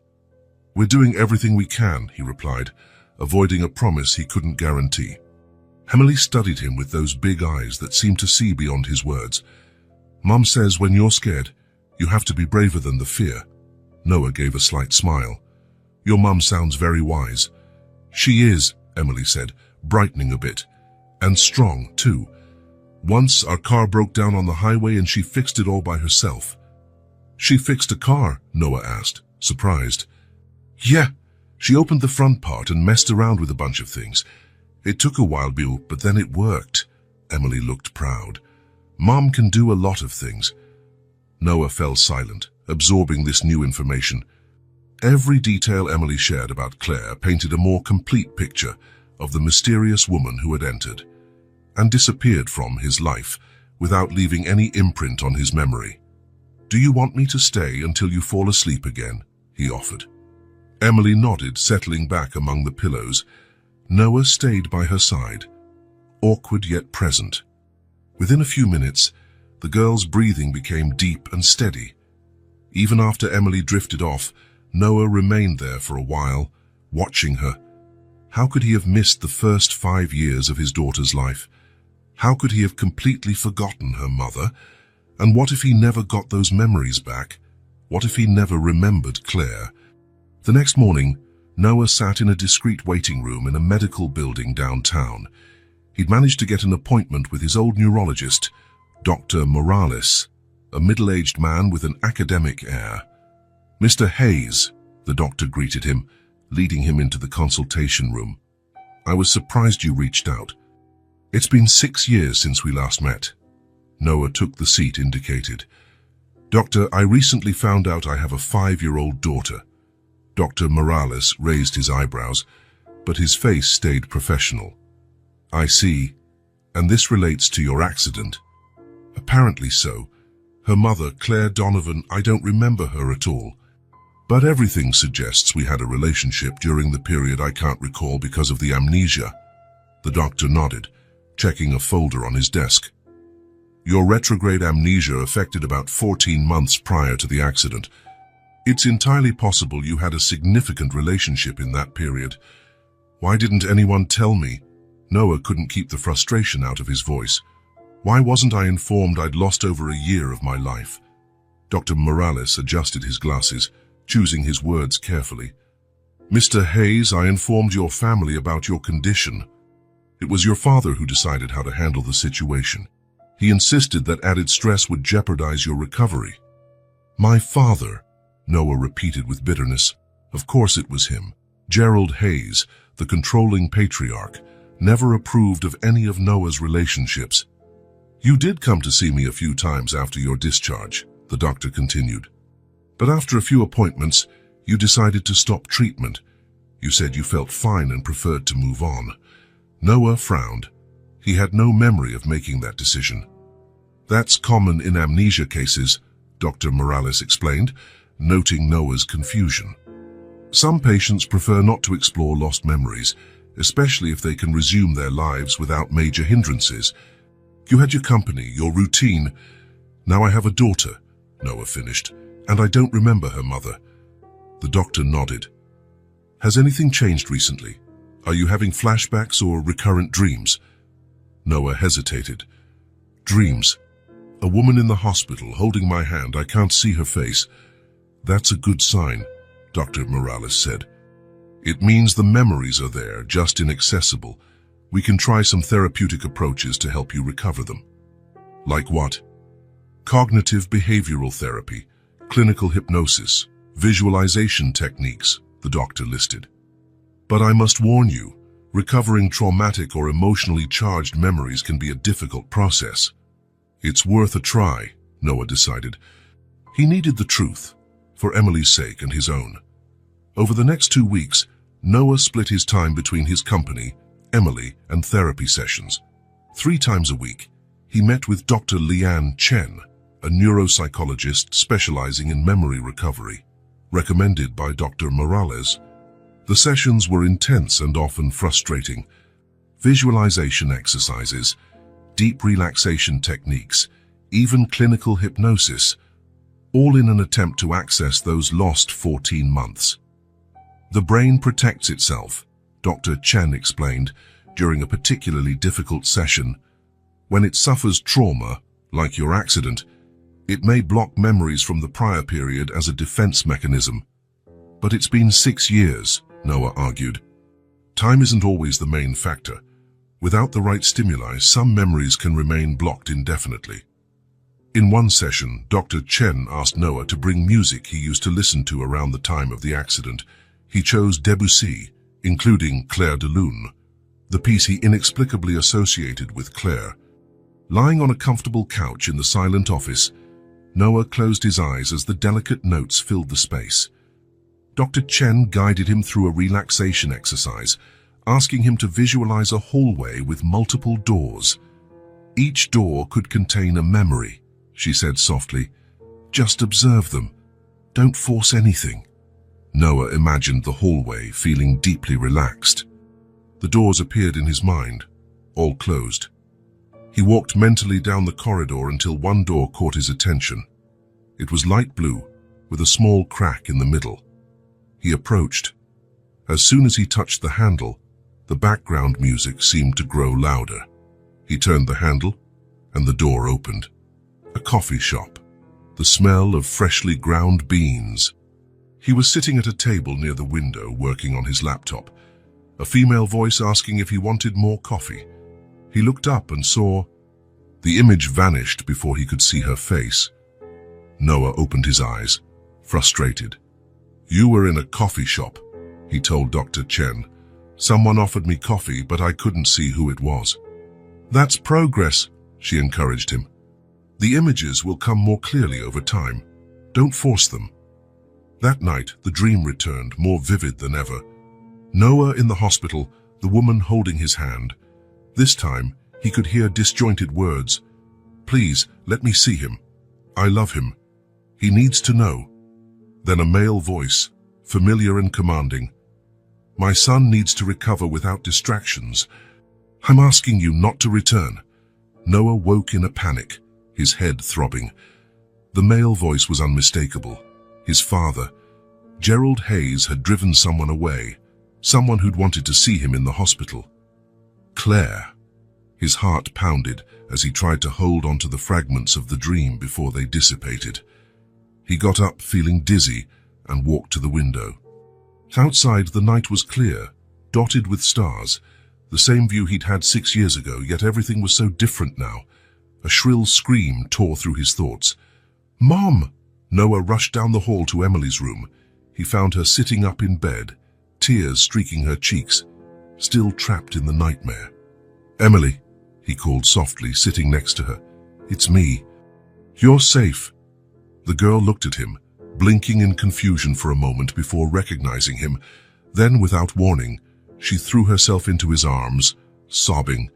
"We're doing everything we can," he replied, avoiding a promise he couldn't guarantee. Emily studied him with those big eyes that seemed to see beyond his words. "Mom says when you're scared, you have to be braver than the fear." Noah gave a slight smile. "Your mom sounds very wise." "She is," Emily said, brightening a bit. "And strong, too. Once our car broke down on the highway and she fixed it all by herself." "She fixed a car?" Noah asked, surprised. "Yeah, she opened the front part and messed around with a bunch of things. It took a while, Bill, but then it worked." Emily looked proud. "Mom can do a lot of things." Noah fell silent, absorbing this new information. Every detail Emily shared about Claire painted a more complete picture of the mysterious woman who had entered and disappeared from his life without leaving any imprint on his memory. "Do you want me to stay until you fall asleep again?" he offered. Emily nodded, settling back among the pillows. Noah stayed by her side, awkward yet present. Within a few minutes, the girl's breathing became deep and steady. Even after Emily drifted off, Noah remained there for a while, watching her. How could he have missed the first 5 years of his daughter's life? How could he have completely forgotten her mother? And what if he never got those memories back? What if he never remembered Claire? The next morning, Noah sat in a discreet waiting room in a medical building downtown. He'd managed to get an appointment with his old neurologist, Dr. Morales, a middle-aged man with an academic air. "Mr. Hayes," the doctor greeted him, leading him into the consultation room. "I was surprised you reached out. It's been 6 years since we last met." Noah took the seat indicated. "Doctor, I recently found out I have a 5-year-old daughter." Dr. Morales raised his eyebrows, but his face stayed professional. "I see. And this relates to your accident." "Apparently so. Her mother, Claire Donovan, I don't remember her at all. But everything suggests we had a relationship during the period I can't recall because of the amnesia." The doctor nodded, checking a folder on his desk. "Your retrograde amnesia affected about 14 months prior to the accident. It's entirely possible you had a significant relationship in that period. Why didn't anyone tell me?" Noah couldn't keep the frustration out of his voice. "Why wasn't I informed I'd lost over a year of my life?" Dr. Morales adjusted his glasses, choosing his words carefully. Mr. Hayes, I informed your family about your condition. It was your father who decided how to handle the situation. He insisted that added stress would jeopardize your recovery. My father, Noah repeated with bitterness. Of course it was him. Gerald Hayes, the controlling patriarch, never approved of any of Noah's relationships. You did come to see me a few times after your discharge, the doctor continued. But after a few appointments, you decided to stop treatment. You said you felt fine and preferred to move on. Noah frowned. He had no memory of making that decision. That's common in amnesia cases, Dr. Morales explained, noting Noah's confusion. Some patients prefer not to explore lost memories, especially if they can resume their lives without major hindrances. You had your company, your routine. Now I have a daughter, Noah finished, and I don't remember her mother. The doctor nodded. Has anything changed recently? Are you having flashbacks or recurrent dreams? Noah hesitated. Dreams. A woman in the hospital holding my hand. I can't see her face. That's a good sign, Dr. Morales said. It means the memories are there, just inaccessible. We can try some therapeutic approaches to help you recover them. Like what? Cognitive behavioral therapy, clinical hypnosis, visualization techniques, the doctor listed. But I must warn you, recovering traumatic or emotionally charged memories can be a difficult process. It's worth a try, Noah decided. He needed the truth, for Emily's sake and his own. Over the next 2 weeks, Noah split his time between his company, Emily, and therapy sessions. 3 times a week, he met with Dr. Leanne Chen, a neuropsychologist specializing in memory recovery, recommended by Dr. Morales. The sessions were intense and often frustrating. Visualization exercises, deep relaxation techniques, even clinical hypnosis, all in an attempt to access those lost 14 months. The brain protects itself, Dr. Chen explained, during a particularly difficult session. When it suffers trauma, like your accident, it may block memories from the prior period as a defense mechanism. But it's been 6 years, Noah argued. Time isn't always the main factor. Without the right stimuli, some memories can remain blocked indefinitely. In one session, Dr. Chen asked Noah to bring music he used to listen to around the time of the accident. He chose Debussy, including Clair de Lune, the piece he inexplicably associated with Claire. Lying on a comfortable couch in the silent office, Noah closed his eyes as the delicate notes filled the space. Dr. Chen guided him through a relaxation exercise, asking him to visualize a hallway with multiple doors. Each door could contain a memory, she said softly. Just observe them. Don't force anything. Noah imagined the hallway, feeling deeply relaxed. The doors appeared in his mind, all closed. He walked mentally down the corridor until one door caught his attention. It was light blue, with a small crack in the middle. He approached. As soon as he touched the handle, the background music seemed to grow louder. He turned the handle, and the door opened. A coffee shop. The smell of freshly ground beans. He was sitting at a table near the window, working on his laptop. A female voice asking if he wanted more coffee. He looked up and saw... The image vanished before he could see her face. Noah opened his eyes, frustrated. You were in a coffee shop, he told Dr. Chen. Someone offered me coffee, but I couldn't see who it was. That's progress, she encouraged him. The images will come more clearly over time. Don't force them. That night, the dream returned, more vivid than ever. Noah in the hospital, the woman holding his hand. This time, he could hear disjointed words. Please, let me see him. I love him. He needs to know. Then a male voice, familiar and commanding. My son needs to recover without distractions. I'm asking you not to return. Noah woke in a panic, his head throbbing. The male voice was unmistakable. His father, Gerald Hayes, had driven someone away, someone who'd wanted to see him in the hospital. Claire. His heart pounded as he tried to hold on to the fragments of the dream before they dissipated. He got up feeling dizzy and walked to the window. Outside, the night was clear, dotted with stars, the same view he'd had 6 years ago, yet everything was so different now. A shrill scream tore through his thoughts. "Mom!" Noah rushed down the hall to Emily's room. He found her sitting up in bed, tears streaking her cheeks, still trapped in the nightmare. "Emily," he called softly, sitting next to her. "It's me. You're safe." The girl looked at him, blinking in confusion for a moment before recognizing him. Then, without warning, she threw herself into his arms, sobbing.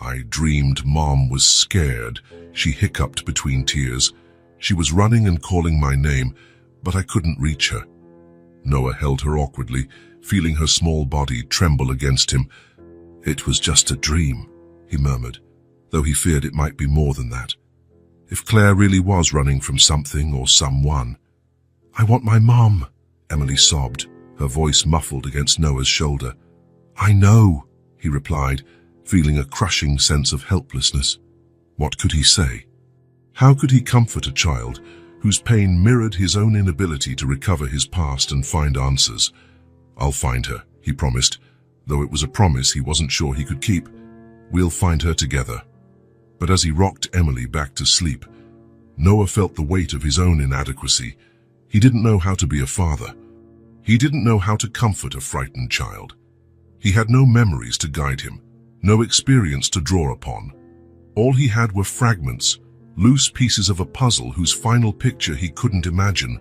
"I dreamed Mom was scared," she hiccuped between tears. "She was running and calling my name, but I couldn't reach her." Noah held her awkwardly, feeling her small body tremble against him. "It was just a dream," he murmured, though he feared it might be more than that. If Claire really was running from something or someone. "I want my mom," Emily sobbed, her voice muffled against Noah's shoulder. "I know," he replied, feeling a crushing sense of helplessness. What could he say? How could he comfort a child whose pain mirrored his own inability to recover his past and find answers? "I'll find her," he promised, though it was a promise he wasn't sure he could keep. "We'll find her together." But as he rocked Emily back to sleep, Noah felt the weight of his own inadequacy. He didn't know how to be a father. He didn't know how to comfort a frightened child. He had no memories to guide him, no experience to draw upon. All he had were fragments, loose pieces of a puzzle whose final picture he couldn't imagine.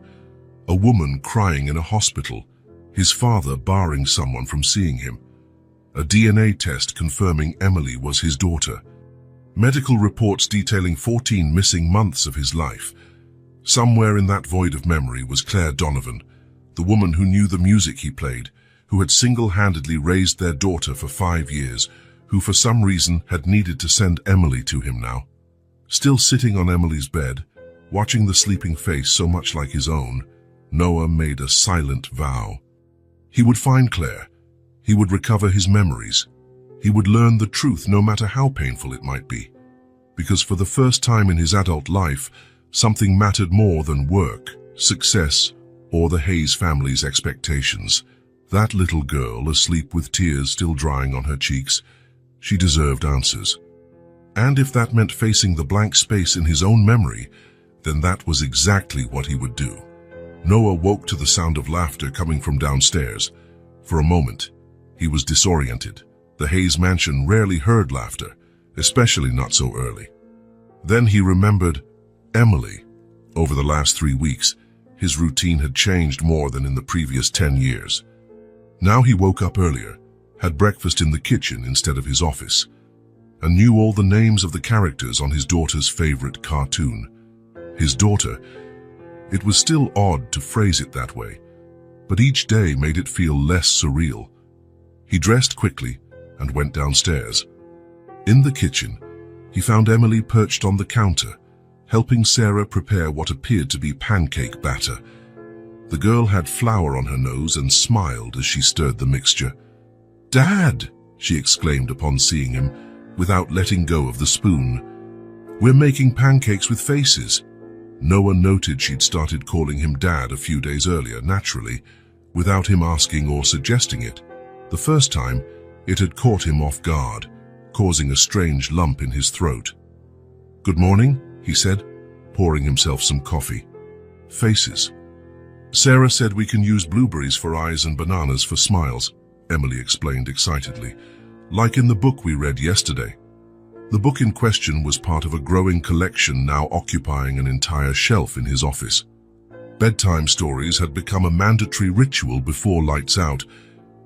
A woman crying in a hospital, his father barring someone from seeing him. A DNA test confirming Emily was his daughter. Medical reports detailing 14 missing months of his life. Somewhere in that void of memory was Claire Donovan, the woman who knew the music he played, who had single-handedly raised their daughter for 5 years, who for some reason had needed to send Emily to him now. Still sitting on Emily's bed, watching the sleeping face so much like his own, Noah made a silent vow. He would find Claire. He would recover his memories. He would learn the truth no matter how painful it might be. Because for the first time in his adult life, something mattered more than work, success, or the Hayes family's expectations. That little girl, asleep with tears still drying on her cheeks, she deserved answers. And if that meant facing the blank space in his own memory, then that was exactly what he would do. Noah woke to the sound of laughter coming from downstairs. For a moment, he was disoriented. The Hayes mansion rarely heard laughter, especially not so early. Then he remembered Emily. Over the last 3 weeks, his routine had changed more than in the previous 10 years. Now he woke up earlier, had breakfast in the kitchen instead of his office, and knew all the names of the characters on his daughter's favorite cartoon. His daughter. It was still odd to phrase it that way, but each day made it feel less surreal. He dressed quickly and went downstairs. In the kitchen, he found Emily perched on the counter, helping Sarah prepare what appeared to be pancake batter. The girl had flour on her nose and smiled as she stirred the mixture. "Dad!" she exclaimed upon seeing him, without letting go of the spoon. "We're making pancakes with faces." Noah noted she'd started calling him Dad a few days earlier, naturally, without him asking or suggesting it. The first time, it had caught him off guard, causing a strange lump in his throat. "Good morning," he said, pouring himself some coffee. "Faces. Sarah said we can use blueberries for eyes and bananas for smiles," Emily explained excitedly, "like in the book we read yesterday." The book in question was part of a growing collection now occupying an entire shelf in his office. Bedtime stories had become a mandatory ritual before lights out.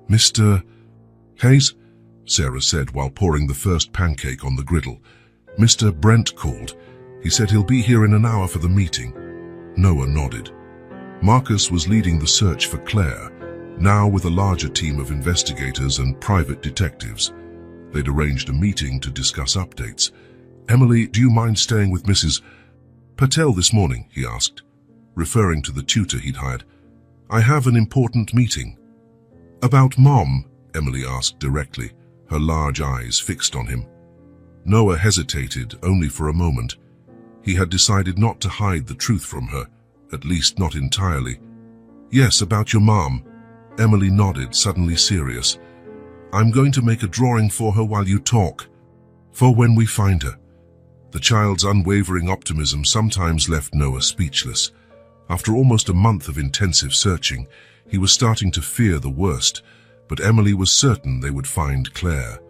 "Mr. Hayes," Sarah said while pouring the first pancake on the griddle. "Mr. Brent called. He said he'll be here in an hour for the meeting." Noah nodded. Marcus was leading the search for Claire, now with a larger team of investigators and private detectives. They'd arranged a meeting to discuss updates. "Emily, do you mind staying with Mrs. Patel this morning?" he asked, referring to the tutor he'd hired. "I have an important meeting." "About Mom?" Emily asked directly, her large eyes fixed on him. Noah hesitated only for a moment. He had decided not to hide the truth from her, at least not entirely. "Yes, about your mom." Emily nodded, suddenly serious. I'm going to make a drawing for her while you talk. For when we find her. The child's unwavering optimism sometimes left Noah speechless. After almost a month of intensive searching, he was starting to fear the worst, but Emily was certain they would find Claire.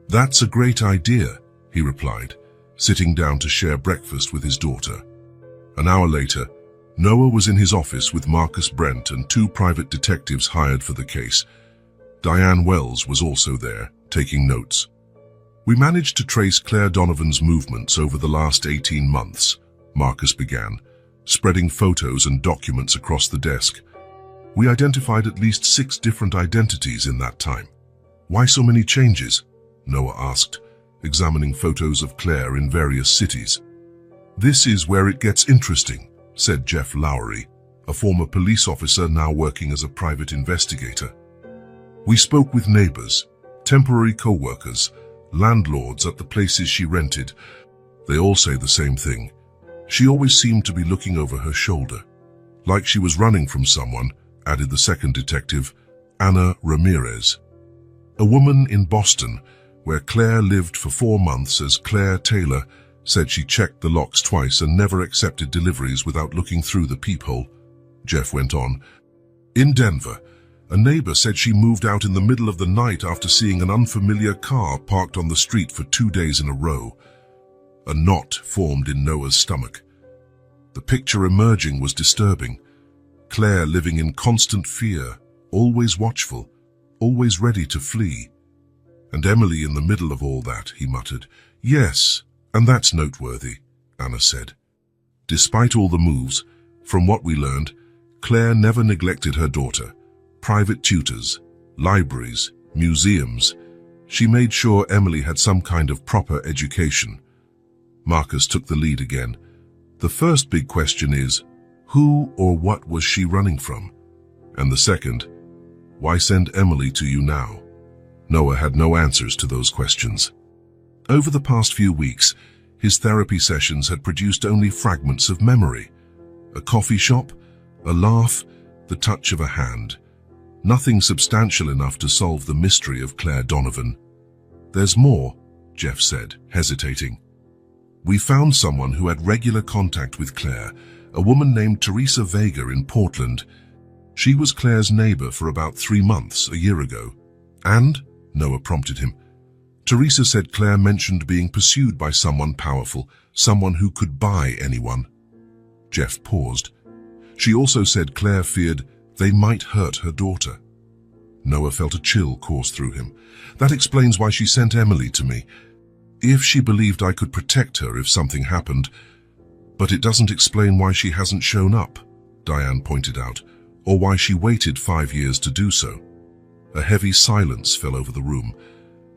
That's a great idea, he replied, sitting down to share breakfast with his daughter. An hour later, Noah was in his office with Marcus Brent and 2 private detectives hired for the case. Diane Wells was also there, taking notes. We managed to trace Claire Donovan's movements over the last 18 months, Marcus began, spreading photos and documents across the desk. We identified at least 6 different identities in that time. Why so many changes? Noah asked, examining photos of Claire in various cities. This is where it gets interesting, said Jeff Lowry, a former police officer now working as a private investigator. We spoke with neighbors, temporary co-workers, landlords at the places she rented. They all say the same thing. She always seemed to be looking over her shoulder. Like she was running from someone, added the second detective, Anna Ramirez. A woman in Boston, where Claire lived for 4 months as Claire Taylor, said she checked the locks twice and never accepted deliveries without looking through the peephole. Jeff went on. In Denver, a neighbor said she moved out in the middle of the night after seeing an unfamiliar car parked on the street for 2 days in a row. A knot formed in Noah's stomach. The picture emerging was disturbing. Claire living in constant fear, always watchful, always ready to flee. And Emily in the middle of all that, he muttered. Yes, and that's noteworthy, Anna said. Despite all the moves, from what we learned, Claire never neglected her daughter. Private tutors, libraries, museums. She made sure Emily had some kind of proper education. Marcus took the lead again. The first big question is, who or what was she running from? And the second, why send Emily to you now? Noah had no answers to those questions. Over the past few weeks, his therapy sessions had produced only fragments of memory. A coffee shop, a laugh, the touch of a hand. Nothing substantial enough to solve the mystery of Claire Donovan. There's more, Jeff said, hesitating. We found someone who had regular contact with Claire, a woman named Teresa Vega in Portland. She was Claire's neighbor for about 3 months, a year ago. And, Noah prompted him, Teresa said Claire mentioned being pursued by someone powerful, someone who could buy anyone. Jeff paused. She also said Claire feared they might hurt her daughter. Noah felt a chill course through him. That explains why she sent Emily to me. If she believed I could protect her if something happened. But it doesn't explain why she hasn't shown up, Diane pointed out, or why she waited 5 years to do so. A heavy silence fell over the room.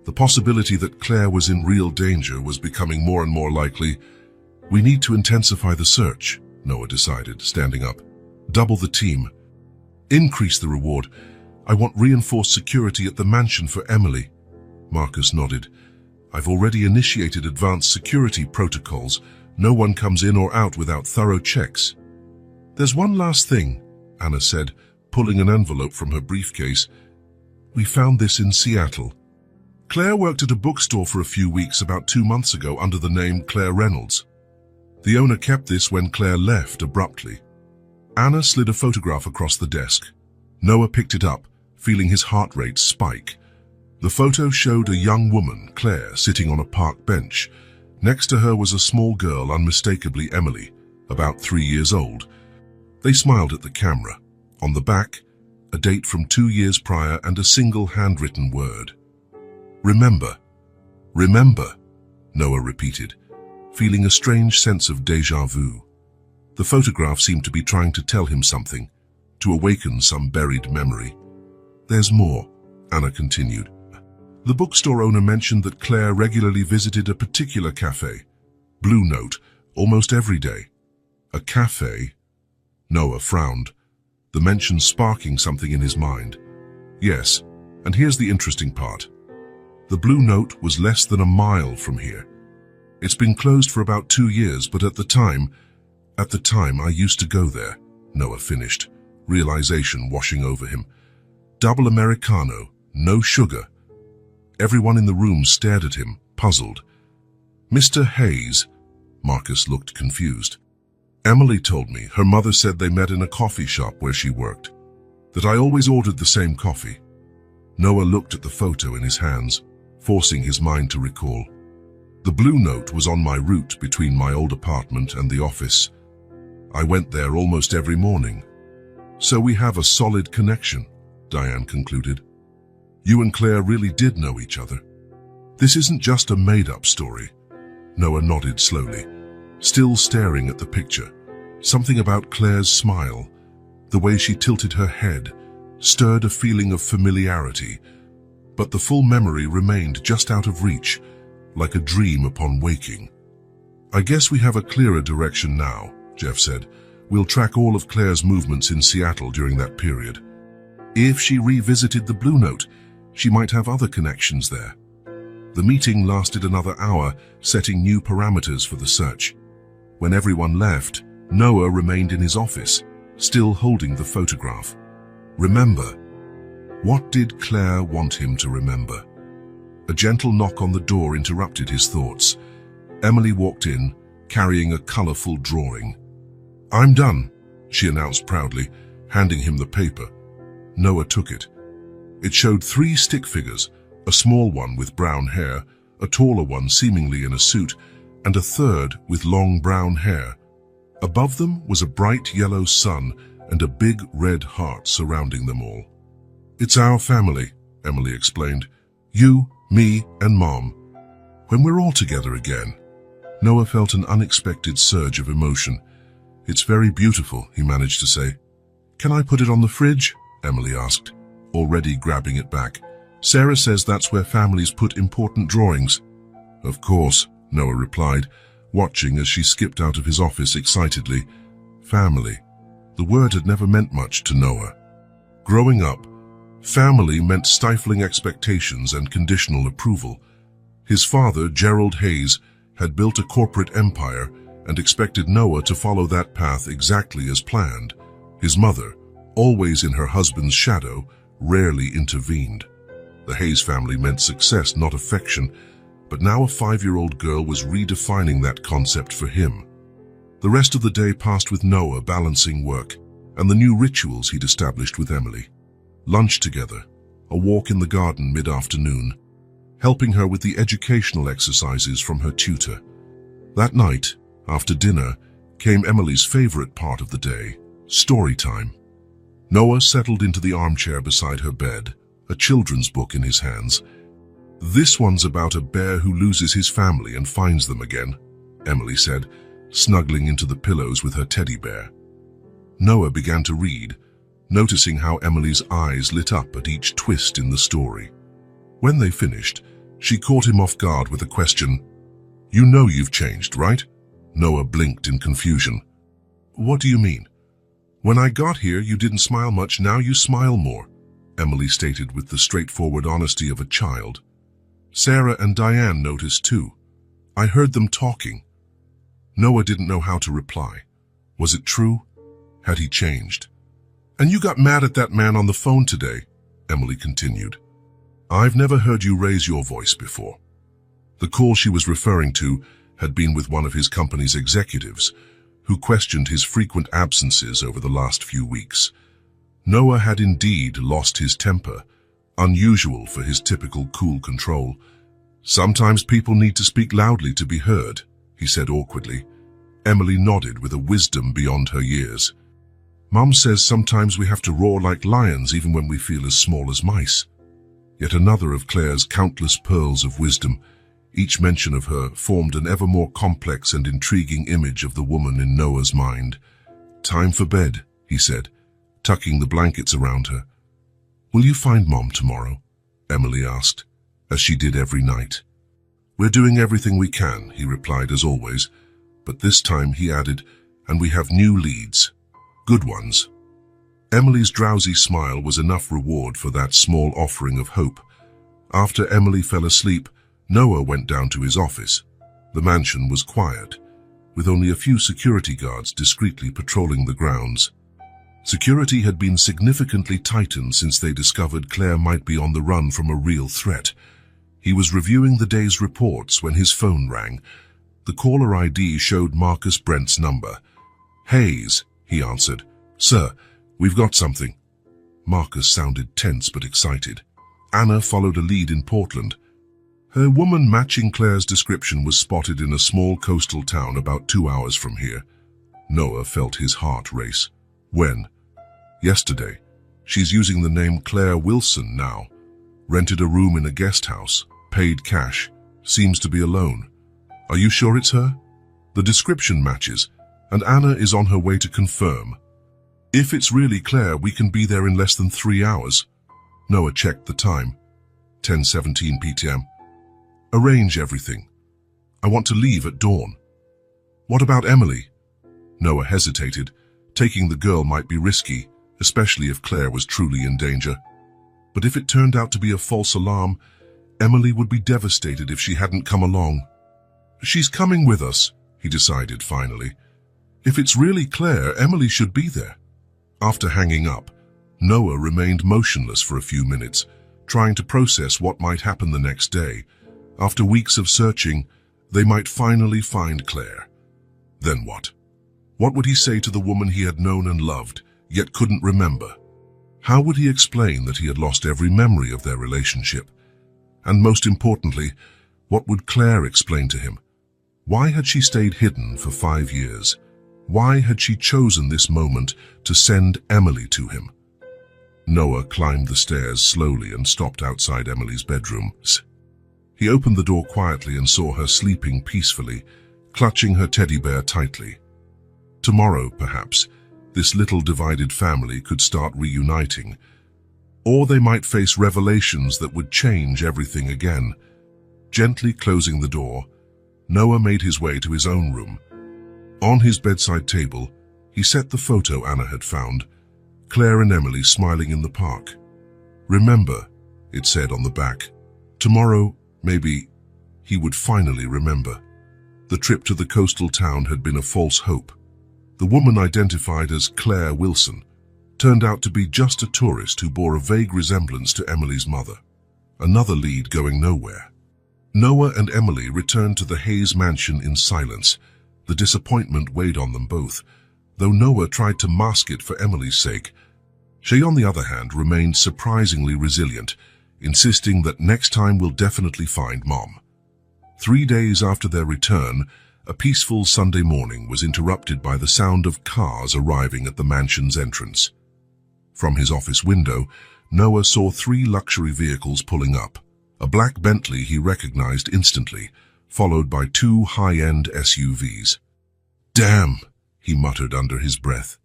The possibility that Claire was in real danger was becoming more and more likely. We need to intensify the search, Noah decided, standing up. Double the team. Increase the reward. I want reinforced security at the mansion for Emily. Marcus nodded. I've already initiated advanced security protocols. No one comes in or out without thorough checks. There's one last thing, Anna said, pulling an envelope from her briefcase. We found this in Seattle. Claire worked at a bookstore for a few weeks about 2 months ago under the name Claire Reynolds. The owner kept this when Claire left abruptly. Anna slid a photograph across the desk. Noah picked it up, feeling his heart rate spike. The photo showed a young woman, Claire, sitting on a park bench. Next to her was a small girl, unmistakably Emily, about 3 years old. They smiled at the camera. On the back, a date from 2 years prior and a single handwritten word. Remember, remember, Noah repeated, feeling a strange sense of déjà vu. The photograph seemed to be trying to tell him something, to awaken some buried memory. There's more, Anna continued. The bookstore owner mentioned that Claire regularly visited a particular cafe, Blue Note, almost every day. A cafe? Noah frowned, the mention sparking something in his mind. Yes, and here's the interesting part. The Blue Note was less than a mile from here. It's been closed for about 2 years, but at the time I used to go there, Noah finished, realization washing over him. Double Americano, no sugar. Everyone in the room stared at him, puzzled. Mr. Hayes, Marcus looked confused. Emily told me her mother said they met in a coffee shop where she worked, that I always ordered the same coffee. Noah looked at the photo in his hands, forcing his mind to recall. The blue note was on my route between my old apartment and the office. I went there almost every morning. So we have a solid connection, Diane concluded. You and Claire really did know each other. This isn't just a made-up story. Noah nodded slowly, still staring at the picture. Something about Claire's smile, the way she tilted her head, stirred a feeling of familiarity, but the full memory remained just out of reach, like a dream upon waking. I guess we have a clearer direction now, Jeff said. We'll track all of Claire's movements in Seattle during that period. If she revisited the Blue Note, she might have other connections there. The meeting lasted another hour, setting new parameters for the search. When everyone left, Noah remained in his office, still holding the photograph. Remember. What did Claire want him to remember? A gentle knock on the door interrupted his thoughts. Emily walked in, carrying a colorful drawing. I'm done, she announced proudly, handing him the paper. Noah took it. It showed 3 stick figures, a small one with brown hair, a taller one seemingly in a suit, and a third with long brown hair. Above them was a bright yellow sun and a big red heart surrounding them all. It's our family, Emily explained. You, me, and Mom. When we're all together again. Noah felt an unexpected surge of emotion. It's very beautiful, he managed to say. Can I put it on the fridge? Emily asked, already grabbing it back. Sarah says that's where families put important drawings. Of course, Noah replied, watching as she skipped out of his office excitedly. Family. The word had never meant much to Noah. Growing up, family meant stifling expectations and conditional approval. His father, Gerald Hayes, had built a corporate empire and expected Noah to follow that path exactly as planned. His mother, always in her husband's shadow, rarely intervened. The Hayes family meant success, not affection, but now a 5-year-old girl was redefining that concept for him. The rest of the day passed with Noah balancing work and the new rituals he'd established with Emily. Lunch together, a walk in the garden mid-afternoon, helping her with the educational exercises from her tutor. That night, after dinner, came Emily's favorite part of the day, story time. Noah settled into the armchair beside her bed, a children's book in his hands. This one's about a bear who loses his family and finds them again, Emily said, snuggling into the pillows with her teddy bear. Noah began to read, noticing how Emily's eyes lit up at each twist in the story. When they finished, she caught him off guard with a question. You know you've changed, right? Noah blinked in confusion. What do you mean? When I got here, you didn't smile much, now you smile more, Emily stated with the straightforward honesty of a child. Sarah and Diane noticed too. I heard them talking. Noah didn't know how to reply. Was it true? Had he changed? And you got mad at that man on the phone today, Emily continued. I've never heard you raise your voice before. The call she was referring to had been with one of his company's executives, who questioned his frequent absences over the last few weeks. Noah had indeed lost his temper, unusual for his typical cool control. Sometimes people need to speak loudly to be heard, he said awkwardly. Emily nodded with a wisdom beyond her years. Mom says sometimes we have to roar like lions even when we feel as small as mice. Yet another of Claire's countless pearls of wisdom. Each mention of her formed an ever more complex and intriguing image of the woman in Noah's mind. Time for bed, he said, tucking the blankets around her. Will you find Mom tomorrow? Emily asked, as she did every night. We're doing everything we can, he replied as always, but this time he added, and we have new leads. Good ones. Emily's drowsy smile was enough reward for that small offering of hope. After Emily fell asleep, Noah went down to his office. The mansion was quiet, with only a few security guards discreetly patrolling the grounds. Security had been significantly tightened since they discovered Claire might be on the run from a real threat. He was reviewing the day's reports when his phone rang. The caller ID showed Marcus Brent's number. "Hayes," he answered. "Sir, we've got something." Marcus sounded tense but excited. Anna followed a lead in Portland. Her woman matching Claire's description was spotted in a small coastal town about 2 hours from here. Noah felt his heart race. When? Yesterday. She's using the name Claire Wilson now. Rented a room in a guest house. Paid cash. Seems to be alone. Are you sure it's her? The description matches, and Anna is on her way to confirm. If it's really Claire, we can be there in less than 3 hours. Noah checked the time. 10:17 p.m. Arrange everything. I want to leave at dawn. What about Emily? Noah hesitated. Taking the girl might be risky, especially if Claire was truly in danger. But if it turned out to be a false alarm, Emily would be devastated if she hadn't come along. She's coming with us, he decided finally. If it's really Claire, Emily should be there. After hanging up, Noah remained motionless for a few minutes, trying to process what might happen the next day. After weeks of searching, they might finally find Claire. Then what? What would he say to the woman he had known and loved, yet couldn't remember? How would he explain that he had lost every memory of their relationship? And most importantly, what would Claire explain to him? Why had she stayed hidden for 5 years? Why had she chosen this moment to send Emily to him? Noah climbed the stairs slowly and stopped outside Emily's bedroom. He opened the door quietly and saw her sleeping peacefully, clutching her teddy bear tightly. Tomorrow, perhaps, this little divided family could start reuniting, or they might face revelations that would change everything again. Gently closing the door, Noah made his way to his own room. On his bedside table, he set the photo Anna had found, Claire and Emily smiling in the park. "Remember," it said on the back. Tomorrow, maybe, he would finally remember. The trip to the coastal town had been a false hope. The woman identified as Claire Wilson turned out to be just a tourist who bore a vague resemblance to Emily's mother. Another lead going nowhere. Noah and Emily returned to the Hayes mansion in silence. The disappointment weighed on them both, though Noah tried to mask it for Emily's sake. She, on the other hand, remained surprisingly resilient, insisting that next time we'll definitely find Mom. 3 days after their return, a peaceful Sunday morning was interrupted by the sound of cars arriving at the mansion's entrance. From his office window, Noah saw 3 luxury vehicles pulling up. A black Bentley he recognized instantly, followed by 2 high-end SUVs. "Damn," he muttered under his breath.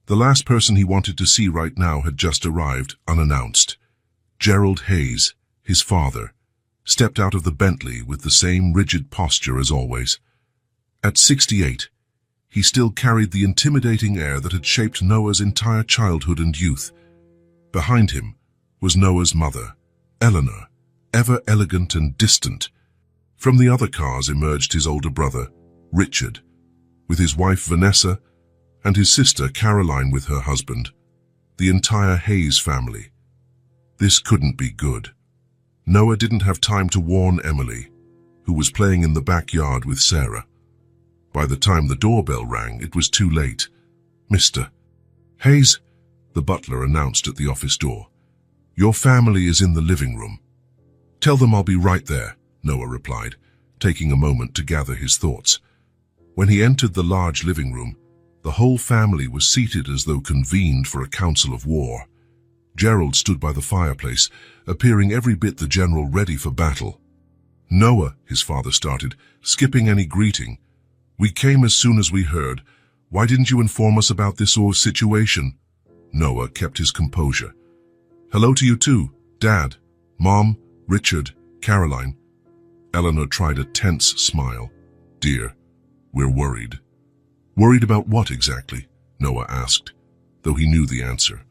The last person he wanted to see right now had just arrived, unannounced. Gerald Hayes, his father, stepped out of the Bentley with the same rigid posture as always. At 68, he still carried the intimidating air that had shaped Noah's entire childhood and youth. Behind him was Noah's mother, Eleanor, ever elegant and distant. From the other cars emerged his older brother, Richard, with his wife Vanessa, and his sister Caroline with her husband, the entire Hayes family. This couldn't be good. Noah didn't have time to warn Emily, who was playing in the backyard with Sarah. By the time the doorbell rang, it was too late. "Mr. Hayes," the butler announced at the office door. "Your family is in the living room." "Tell them I'll be right there," Noah replied, taking a moment to gather his thoughts. When he entered the large living room, the whole family was seated as though convened for a council of war. Gerald stood by the fireplace, appearing every bit the general ready for battle. "Noah," his father started, skipping any greeting. "We came as soon as we heard. Why didn't you inform us about this situation?" Noah kept his composure. "Hello to you too, Dad, Mom, Richard, Caroline." Eleanor tried a tense smile. "Dear, we're worried." "Worried about what exactly?" Noah asked, though he knew the answer.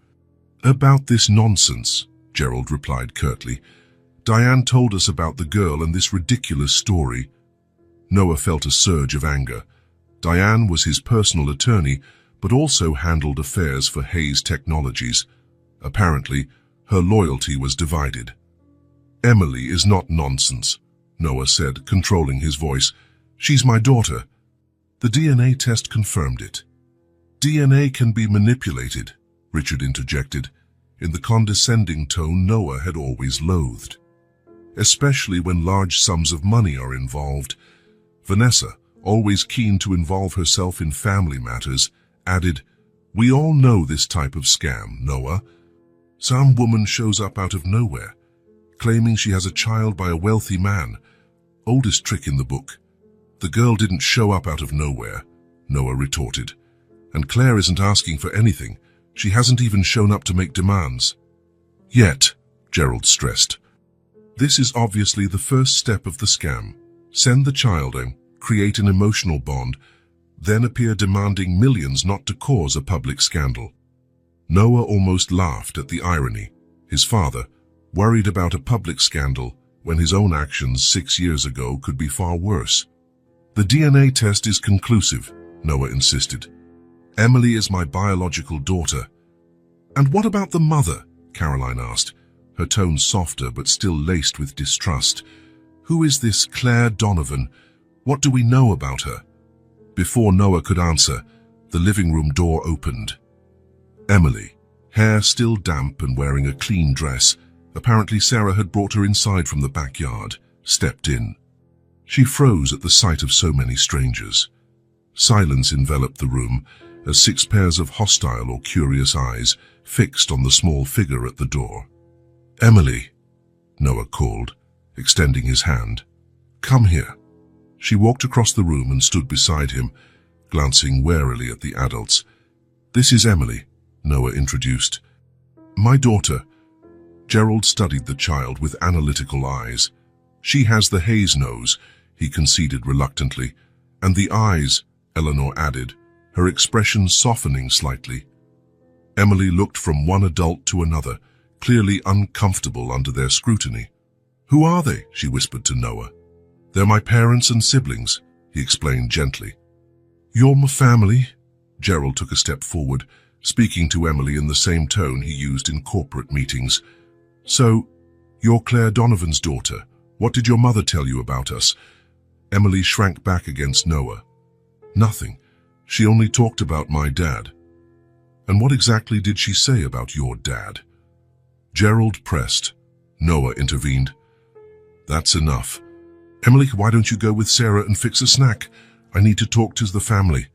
"About this nonsense," Gerald replied curtly. "Diane told us about the girl and this ridiculous story." Noah felt a surge of anger. Diane was his personal attorney, but also handled affairs for Hayes Technologies. Apparently, her loyalty was divided. Emily is not nonsense, Noah said, controlling his voice. She's my daughter. The DNA test confirmed it. DNA can be manipulated, Richard interjected, in the condescending tone Noah had always loathed. Especially when large sums of money are involved. Vanessa, always keen to involve herself in family matters, added, "We all know this type of scam, Noah. Some woman shows up out of nowhere, claiming she has a child by a wealthy man. Oldest trick in the book. The girl didn't show up out of nowhere," Noah retorted. "And Claire isn't asking for anything. She hasn't even shown up to make demands." "Yet," Gerald stressed. "This is obviously the first step of the scam. Send the child in, create an emotional bond, then appear demanding millions not to cause a public scandal." Noah almost laughed at the irony. His father, worried about a public scandal when his own actions 6 years ago could be far worse. "The DNA test is conclusive," Noah insisted. "Emily is my biological daughter." "And what about the mother?" Caroline asked, her tone softer but still laced with distrust. "Who is this Claire Donovan? What do we know about her?" Before Noah could answer, the living room door opened. Emily, hair still damp and wearing a clean dress, apparently Sarah had brought her inside from the backyard, stepped in. She froze at the sight of so many strangers. Silence enveloped the room as 6 pairs of hostile or curious eyes fixed on the small figure at the door. "Emily," Noah called, extending his hand. "Come here." She walked across the room and stood beside him, glancing warily at the adults. "This is Emily," Noah introduced. "My daughter." Gerald studied the child with analytical eyes. "She has the Hayes nose," he conceded reluctantly. "And the eyes," Eleanor added, her expression softening slightly. Emily looked from one adult to another, clearly uncomfortable under their scrutiny. "Who are they?" she whispered to Noah. "They're my parents and siblings," he explained gently. "You're my family?" Gerald took a step forward, speaking to Emily in the same tone he used in corporate meetings. "So, you're Claire Donovan's daughter. What did your mother tell you about us?" Emily shrank back against Noah. "Nothing. She only talked about my dad." "And what exactly did she say about your dad?" Gerald pressed. Noah intervened. "That's enough. Emily, why don't you go with Sarah and fix a snack? I need to talk to the family."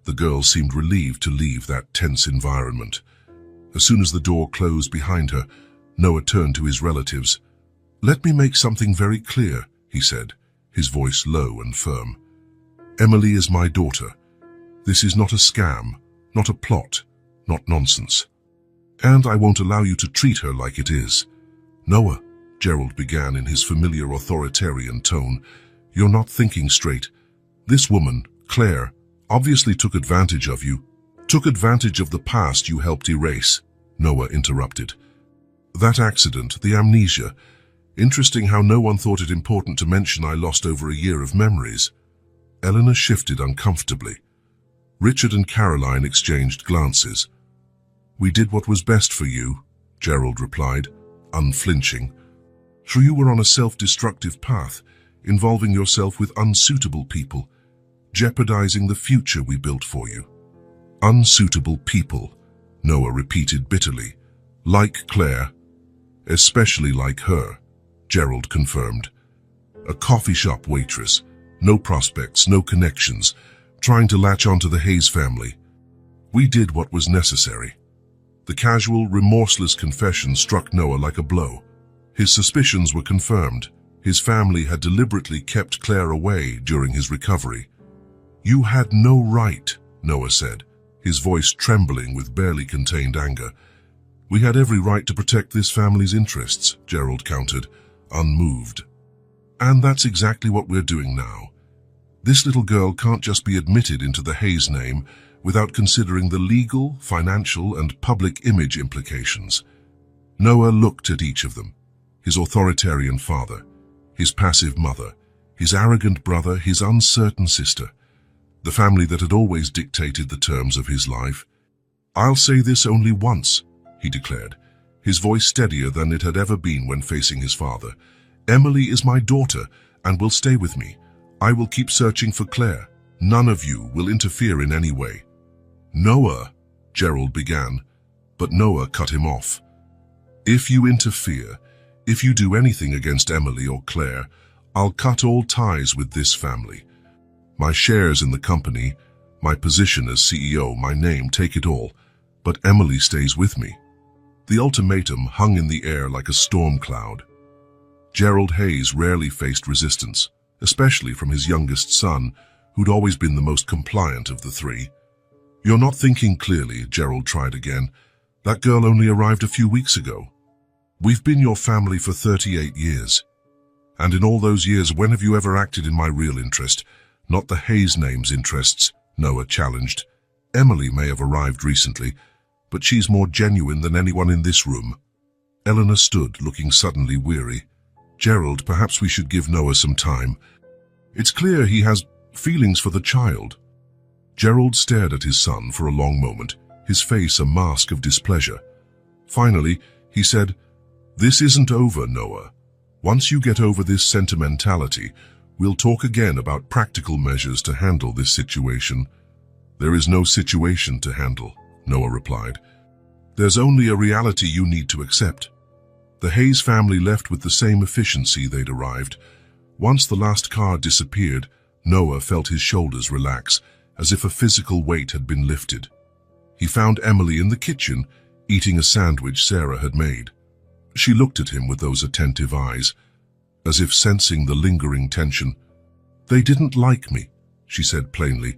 The girl seemed relieved to leave that tense environment. As soon as the door closed behind her, Noah turned to his relatives. "Let me make something very clear," he said, his voice low and firm. "Emily is my daughter. This is not a scam, not a plot, not nonsense. And I won't allow you to treat her like it is." "Noah," Gerald began in his familiar authoritarian tone, "you're not thinking straight. This woman, Claire, obviously took advantage of you, took advantage of the past you helped erase," Noah interrupted. "That accident, the amnesia. Interesting how no one thought it important to mention I lost over a year of memories." Eleanor shifted uncomfortably. Richard and Caroline exchanged glances. "We did what was best for you," Gerald replied, unflinching. "Sure, you were on a self-destructive path, involving yourself with unsuitable people, jeopardizing the future we built for you." "Unsuitable people," Noah repeated bitterly. "Like Claire. Especially like her," Gerald confirmed. "A coffee shop waitress, no prospects, no connections, trying to latch onto the Hayes family. We did what was necessary." The casual, remorseless confession struck Noah like a blow. His suspicions were confirmed. His family had deliberately kept Claire away during his recovery. "You had no right," Noah said, his voice trembling with barely contained anger. "We had every right to protect this family's interests," Gerald countered, unmoved. "And that's exactly what we're doing now. This little girl can't just be admitted into the Hayes name without considering the legal, financial, and public image implications." Noah looked at each of them. His authoritarian father, his passive mother, his arrogant brother, his uncertain sister. the family that had always dictated the terms of his life. "I'll say this only once," he declared, his voice steadier than it had ever been when facing his father. "Emily is my daughter and will stay with me. I will keep searching for Claire. None of you will interfere in any way." "Noah," Gerald began, but Noah cut him off. "If you interfere, if you do anything against Emily or Claire, I'll cut all ties with this family. My shares in the company, my position as CEO, my name, take it all, but Emily stays with me." The ultimatum hung in the air like a storm cloud. Gerald Hayes rarely faced resistance, especially from his youngest son, who'd always been the most compliant of the three. "You're not thinking clearly," Gerald tried again. "That girl only arrived a few weeks ago. We've been your family for 38 years. And in all those years, when have you ever acted in my real interest, not the Hayes name's interests?" Noah challenged. "Emily may have arrived recently, but she's more genuine than anyone in this room." Eleanor stood, looking suddenly weary. "Gerald, perhaps we should give Noah some time. It's clear he has feelings for the child." Gerald stared at his son for a long moment, his face a mask of displeasure. Finally, he said, "This isn't over, Noah. Once you get over this sentimentality, we'll talk again about practical measures to handle this situation." "There is no situation to handle," Noah replied. "There's only a reality you need to accept." The Hayes family left with the same efficiency they'd arrived. Once the last car disappeared, Noah felt his shoulders relax, as if a physical weight had been lifted. He found Emily in the kitchen, eating a sandwich Sarah had made. She looked at him with those attentive eyes, as if sensing the lingering tension. "They didn't like me," she said plainly,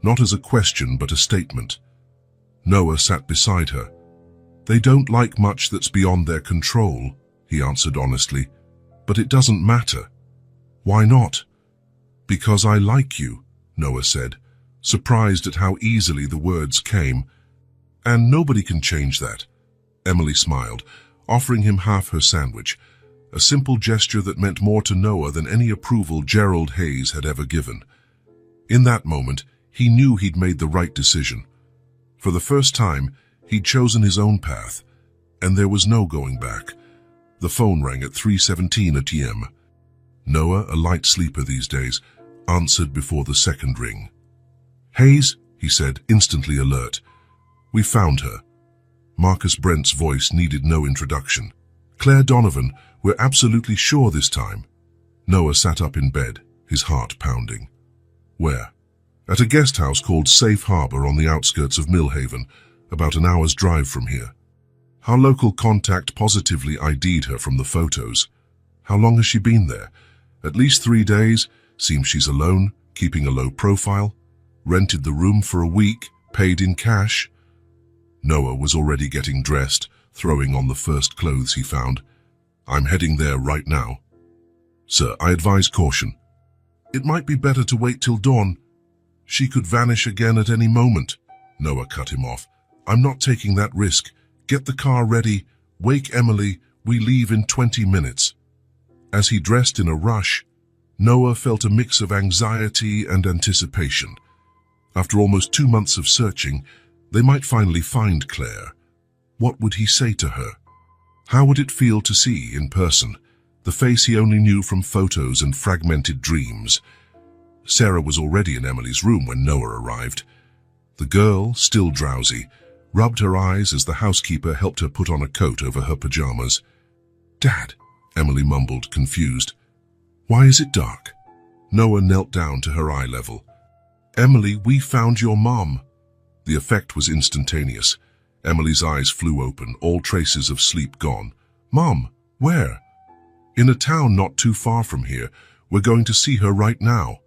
not as a question but a statement. Noah sat beside her. "They don't like much that's beyond their control," he answered honestly. "But it doesn't matter." "Why not?" "Because I like you," Noah said, surprised at how easily the words came. "And nobody can change that." Emily smiled, offering him half her sandwich, a simple gesture that meant more to Noah than any approval Gerald Hayes had ever given. In that moment, he knew he'd made the right decision. For the first time, he'd chosen his own path, and there was no going back. The phone rang at 3:17 a.m. Noah, a light sleeper these days, answered before the second ring. "Hayes," he said, instantly alert. "We found her." Marcus Brent's voice needed no introduction. "Claire Donovan, we're absolutely sure this time." Noah sat up in bed, his heart pounding. "Where?" "At a guest house called Safe Harbor on the outskirts of Millhaven, about an hour's drive from here. Our local contact positively ID'd her from the photos." "How long has she been there?" "At least 3 days. Seems she's alone, keeping a low profile. Rented the room for a week, paid in cash." Noah was already getting dressed, throwing on the first clothes he found. "I'm heading there right now." "Sir, I advise caution." "It might be better to wait till dawn. She could vanish again at any moment." Noah cut him off. "I'm not taking that risk. Get the car ready. Wake Emily. We leave in 20 minutes. As he dressed in a rush, Noah felt a mix of anxiety and anticipation. After almost 2 months of searching, they might finally find Claire. What would he say to her? How would it feel to see, in person, the face he only knew from photos and fragmented dreams? Sarah was already in Emily's room when Noah arrived. The girl, still drowsy, rubbed her eyes as the housekeeper helped her put on a coat over her pajamas. "Dad," Emily mumbled, confused. "Why is it dark?" Noah knelt down to her eye level. "Emily, we found your mom." The effect was instantaneous. Emily's eyes flew open, all traces of sleep gone. "Mom, where?" "In a town not too far from here. We're going to see her right now."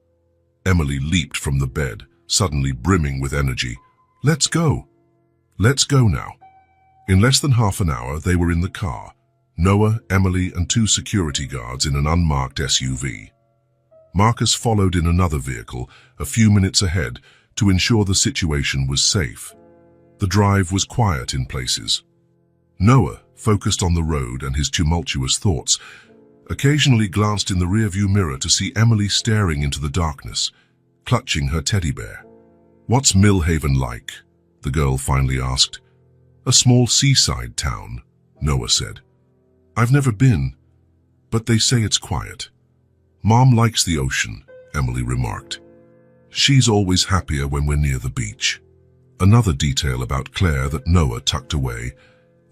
Emily leaped from the bed, suddenly brimming with energy. "Let's go." "Let's go now." In less than half an hour, they were in the car. Noah, Emily, and 2 security guards in an unmarked SUV. Marcus followed in another vehicle, a few minutes ahead, to ensure the situation was safe. The drive was quiet in places. Noah, focused on the road and his tumultuous thoughts, occasionally glanced in the rearview mirror to see Emily staring into the darkness, clutching her teddy bear. "What's Millhaven like?" the girl finally asked. "A small seaside town," Noah said. "I've never been, but they say it's quiet." "Mom likes the ocean," Emily remarked. "She's always happier when we're near the beach." Another detail about Claire that Noah tucked away.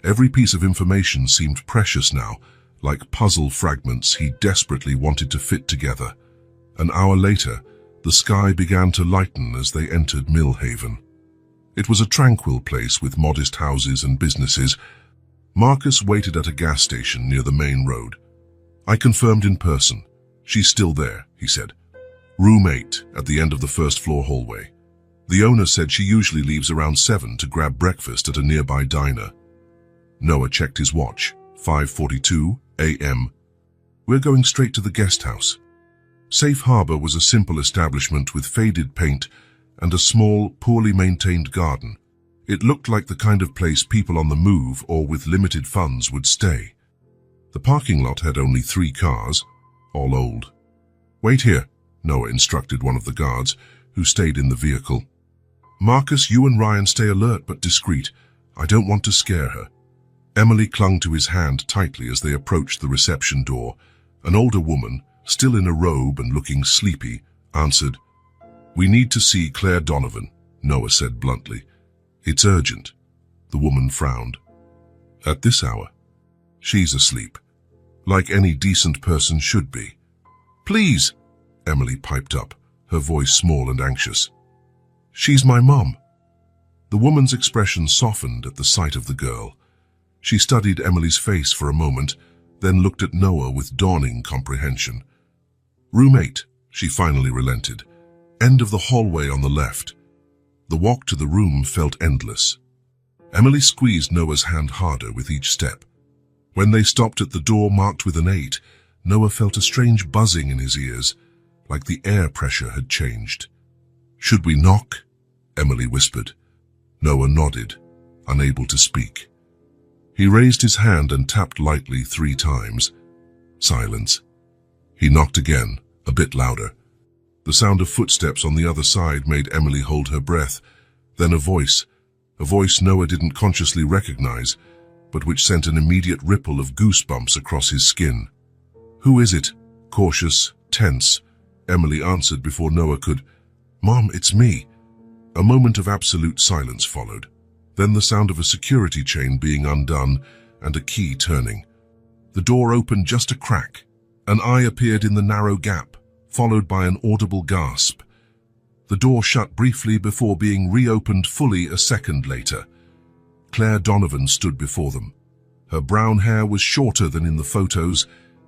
Every piece of information seemed precious now, like puzzle fragments he desperately wanted to fit together. An hour later, the sky began to lighten as they entered Millhaven. It was a tranquil place with modest houses and businesses. Marcus waited at a gas station near the main road. "I confirmed in person. She's still there," he said. "Room 8, at the end of the first-floor hallway. The owner said she usually leaves around 7 to grab breakfast at a nearby diner." Noah checked his watch. 5:42 a.m. "We're going straight to the guest house." Safe Harbor was a simple establishment with faded paint and a small, poorly maintained garden. It looked like the kind of place people on the move or with limited funds would stay. The parking lot had only 3 cars, all old. "Wait here," Noah instructed one of the guards, who stayed in the vehicle. "Marcus, you and Ryan stay alert but discreet. I don't want to scare her." Emily clung to his hand tightly as they approached the reception door. An older woman, still in a robe and looking sleepy, answered. "We need to see Claire Donovan," Noah said bluntly. "It's urgent." The woman frowned. "At this hour?" "She's asleep, like any decent person should be." "Please," Emily piped up, her voice small and anxious. "She's my mom." The woman's expression softened at the sight of the girl. She studied Emily's face for a moment, then looked at Noah with dawning comprehension. "Room 8, she finally relented. "End of the hallway on the left." The walk to the room felt endless. Emily squeezed Noah's hand harder with each step. When they stopped at the door marked with an 8, Noah felt a strange buzzing in his ears, like the air pressure had changed. "Should we knock?" Emily whispered. Noah nodded, unable to speak. He raised his hand and tapped lightly 3 times. Silence. He knocked again, a bit louder. The sound of footsteps on the other side made Emily hold her breath. Then a voice Noah didn't consciously recognize, but which sent an immediate ripple of goosebumps across his skin. "Who is it?" Cautious, tense, Emily answered before Noah could. "Mom, it's me." A moment of absolute silence followed. Then the sound of a security chain being undone and a key turning. The door opened just a crack. An eye appeared in the narrow gap, followed by an audible gasp. The door shut briefly before being reopened fully a second later. Claire Donovan stood before them. Her brown hair was shorter than in the photos,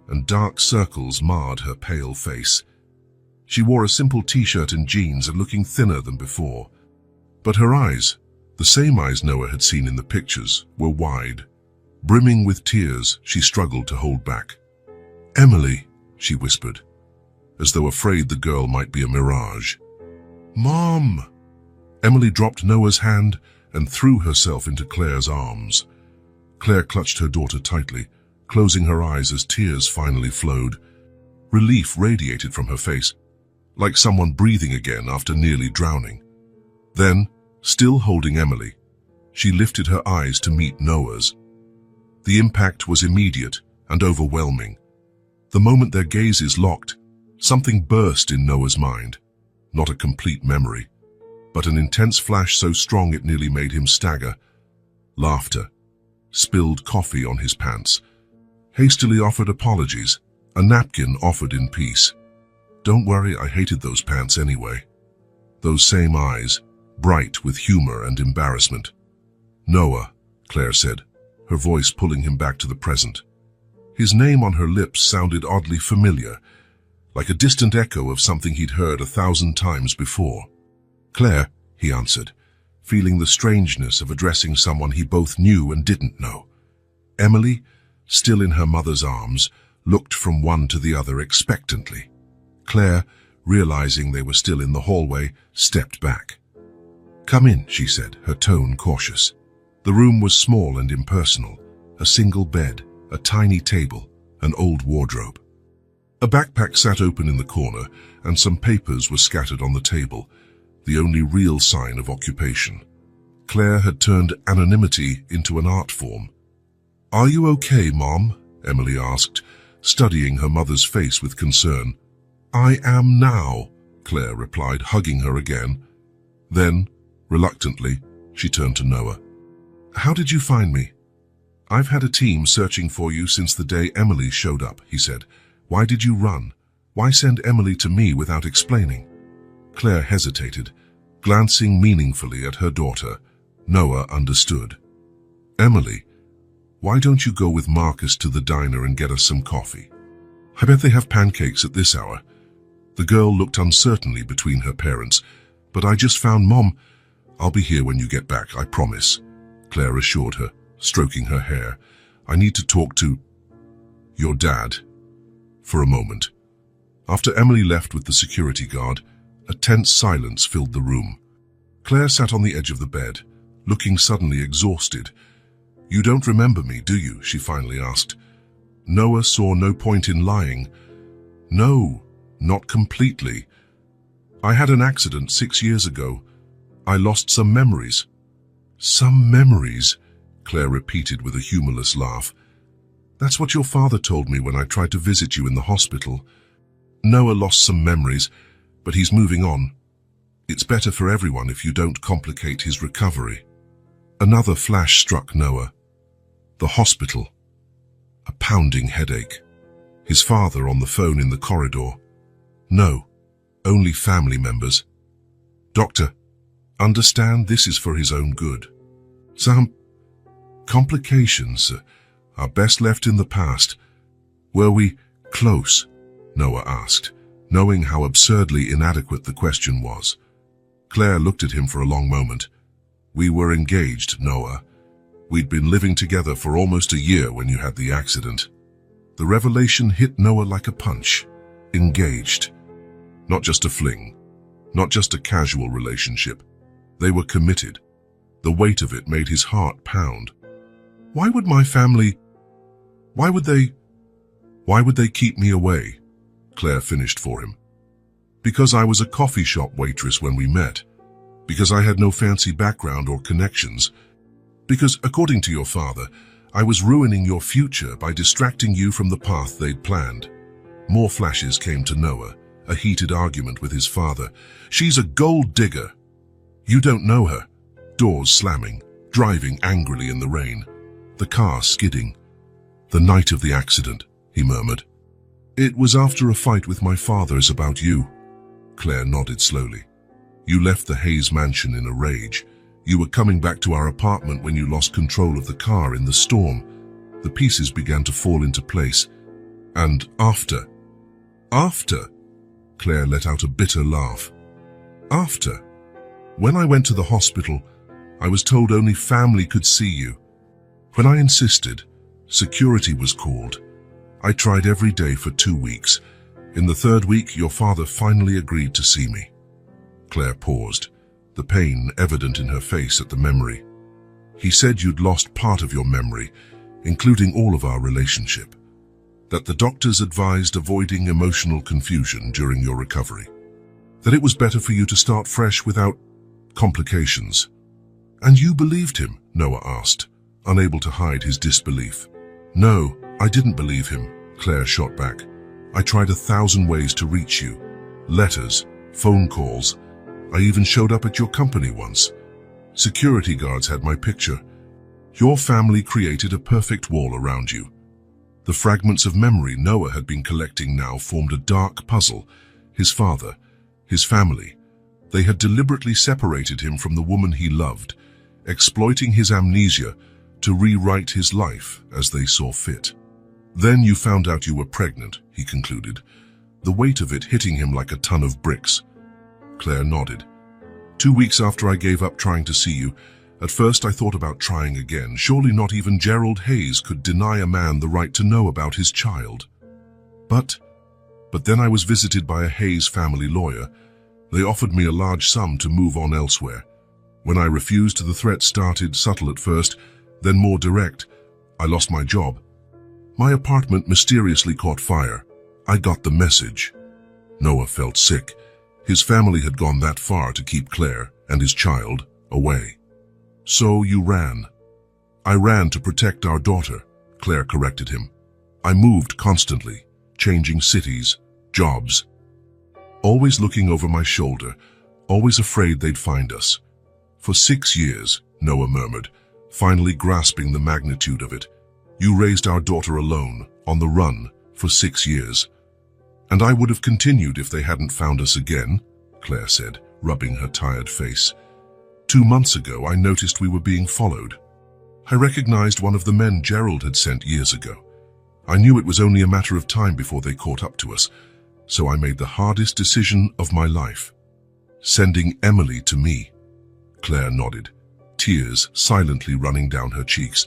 and dark circles marred her pale face. She wore a simple t-shirt and jeans and looking thinner than before. But her eyes, the same eyes Noah had seen in the pictures, were wide. Brimming with tears, she struggled to hold back. "Emily," she whispered, as though afraid the girl might be a mirage. "Mom!" Emily dropped Noah's hand and threw herself into Claire's arms. Claire clutched her daughter tightly, closing her eyes as tears finally flowed. Relief radiated from her face, like someone breathing again after nearly drowning. Then, still holding Emily, she lifted her eyes to meet Noah's. The impact was immediate and overwhelming. The moment their gazes locked, something burst in Noah's mind. Not a complete memory, but an intense flash so strong it nearly made him stagger. Laughter. Spilled coffee on his pants. Hastily offered apologies. A napkin offered in peace. "Don't worry, I hated those pants anyway." Those same eyes, bright with humor and embarrassment. "Noah," Claire said, her voice pulling him back to the present. His name on her lips sounded oddly familiar, like a distant echo of something he'd heard 1,000 times before. "Claire," he answered, feeling the strangeness of addressing someone he both knew and didn't know. Emily, still in her mother's arms, looked from one to the other expectantly. Claire, realizing they were still in the hallway, stepped back. "Come in," she said, her tone cautious. The room was small and impersonal, a single bed, a tiny table, an old wardrobe. A backpack sat open in the corner, and some papers were scattered on the table, the only real sign of occupation. Claire had turned anonymity into an art form. "Are you okay, Mom?" Emily asked, studying her mother's face with concern. "I am now," Claire replied, hugging her again. Then, reluctantly, she turned to Noah. "How did you find me?" "I've had a team searching for you since the day Emily showed up," he said. "Why did you run? Why send Emily to me without explaining?" Claire hesitated, glancing meaningfully at her daughter. Noah understood. "Emily, why don't you go with Marcus to the diner and get us some coffee? I bet they have pancakes at this hour." The girl looked uncertainly between her parents. "But I just found Mom." "I'll be here when you get back, I promise," Claire assured her, stroking her hair. "I need to talk to your dad." For a moment. After Emily left with the security guard, a tense silence filled the room. Claire sat on the edge of the bed, looking suddenly exhausted. "You don't remember me, do you?" she finally asked. Noah saw no point in lying. "No, not completely. I had an accident 6 years ago. I lost some memories." "Some memories?" Claire repeated with a humorless laugh. "That's what your father told me when I tried to visit you in the hospital. Noah lost some memories, but he's moving on. It's better for everyone if you don't complicate his recovery." Another flash struck Noah. The hospital. A pounding headache. His father on the phone in the corridor. No, only family members. "Doctor, understand this is for his own good. Some complications are best left in the past." "Were we close?" Noah asked, knowing how absurdly inadequate the question was. Claire looked at him for a long moment. "We were engaged, Noah. We'd been living together for almost a year when you had the accident." The revelation hit Noah like a punch. Engaged. Not just a fling. Not just a casual relationship. They were committed. The weight of it made his heart pound. Why would my family... Why would they keep me away?" Claire finished for him. "Because I was a coffee shop waitress when we met. Because I had no fancy background or connections. Because, according to your father, I was ruining your future by distracting you from the path they'd planned." More flashes came to Noah, a heated argument with his father. "She's a gold digger. You don't know her." Doors slamming, driving angrily in the rain. The car skidding. "The night of the accident," he murmured. "It was after a fight with my father's about you." Claire nodded slowly. "You left the Hayes mansion in a rage. You were coming back to our apartment when you lost control of the car in the storm. The pieces began to fall into place. And after, Claire let out a bitter laugh. "After, when I went to the hospital, I was told only family could see you. When I insisted, security was called. I tried every day for 2 weeks. In the 3rd week, your father finally agreed to see me." Claire paused, the pain evident in her face at the memory. "He said you'd lost part of your memory, including all of our relationship. That the doctors advised avoiding emotional confusion during your recovery. That it was better for you to start fresh without complications." "And you believed him?" Noah asked, unable to hide his disbelief. "No, I didn't believe him," Claire shot back. "I tried 1,000 ways to reach you. Letters, phone calls. I even showed up at your company once. Security guards had my picture. Your family created a perfect wall around you." The fragments of memory Noah had been collecting now formed a dark puzzle. His father, his family. They had deliberately separated him from the woman he loved, exploiting his amnesia to rewrite his life as they saw fit. "Then you found out you were pregnant," he concluded, the weight of it hitting him like a ton of bricks. Claire nodded. 2 weeks after I gave up trying to see you, at first I thought about trying again. Surely not even Gerald Hayes could deny a man the right to know about his child. But then I was visited by a Hayes family lawyer. They offered me a large sum to move on elsewhere. When I refused, the threat started subtle at first, then more direct. I lost my job. My apartment mysteriously caught fire. I got the message. Noah felt sick. His family had gone that far to keep Claire and his child away. So you ran. I ran to protect our daughter, Claire corrected him. I moved constantly, changing cities, jobs. Always looking over my shoulder, always afraid they'd find us. For 6 years, Noah murmured, finally grasping the magnitude of it. You raised our daughter alone, on the run, for 6 years. And I would have continued if they hadn't found us again, Claire said, rubbing her tired face. 2 months ago, I noticed we were being followed. I recognized one of the men Gerald had sent years ago. I knew it was only a matter of time before they caught up to us, so I made the hardest decision of my life. Sending Emily to me. Claire nodded, tears silently running down her cheeks.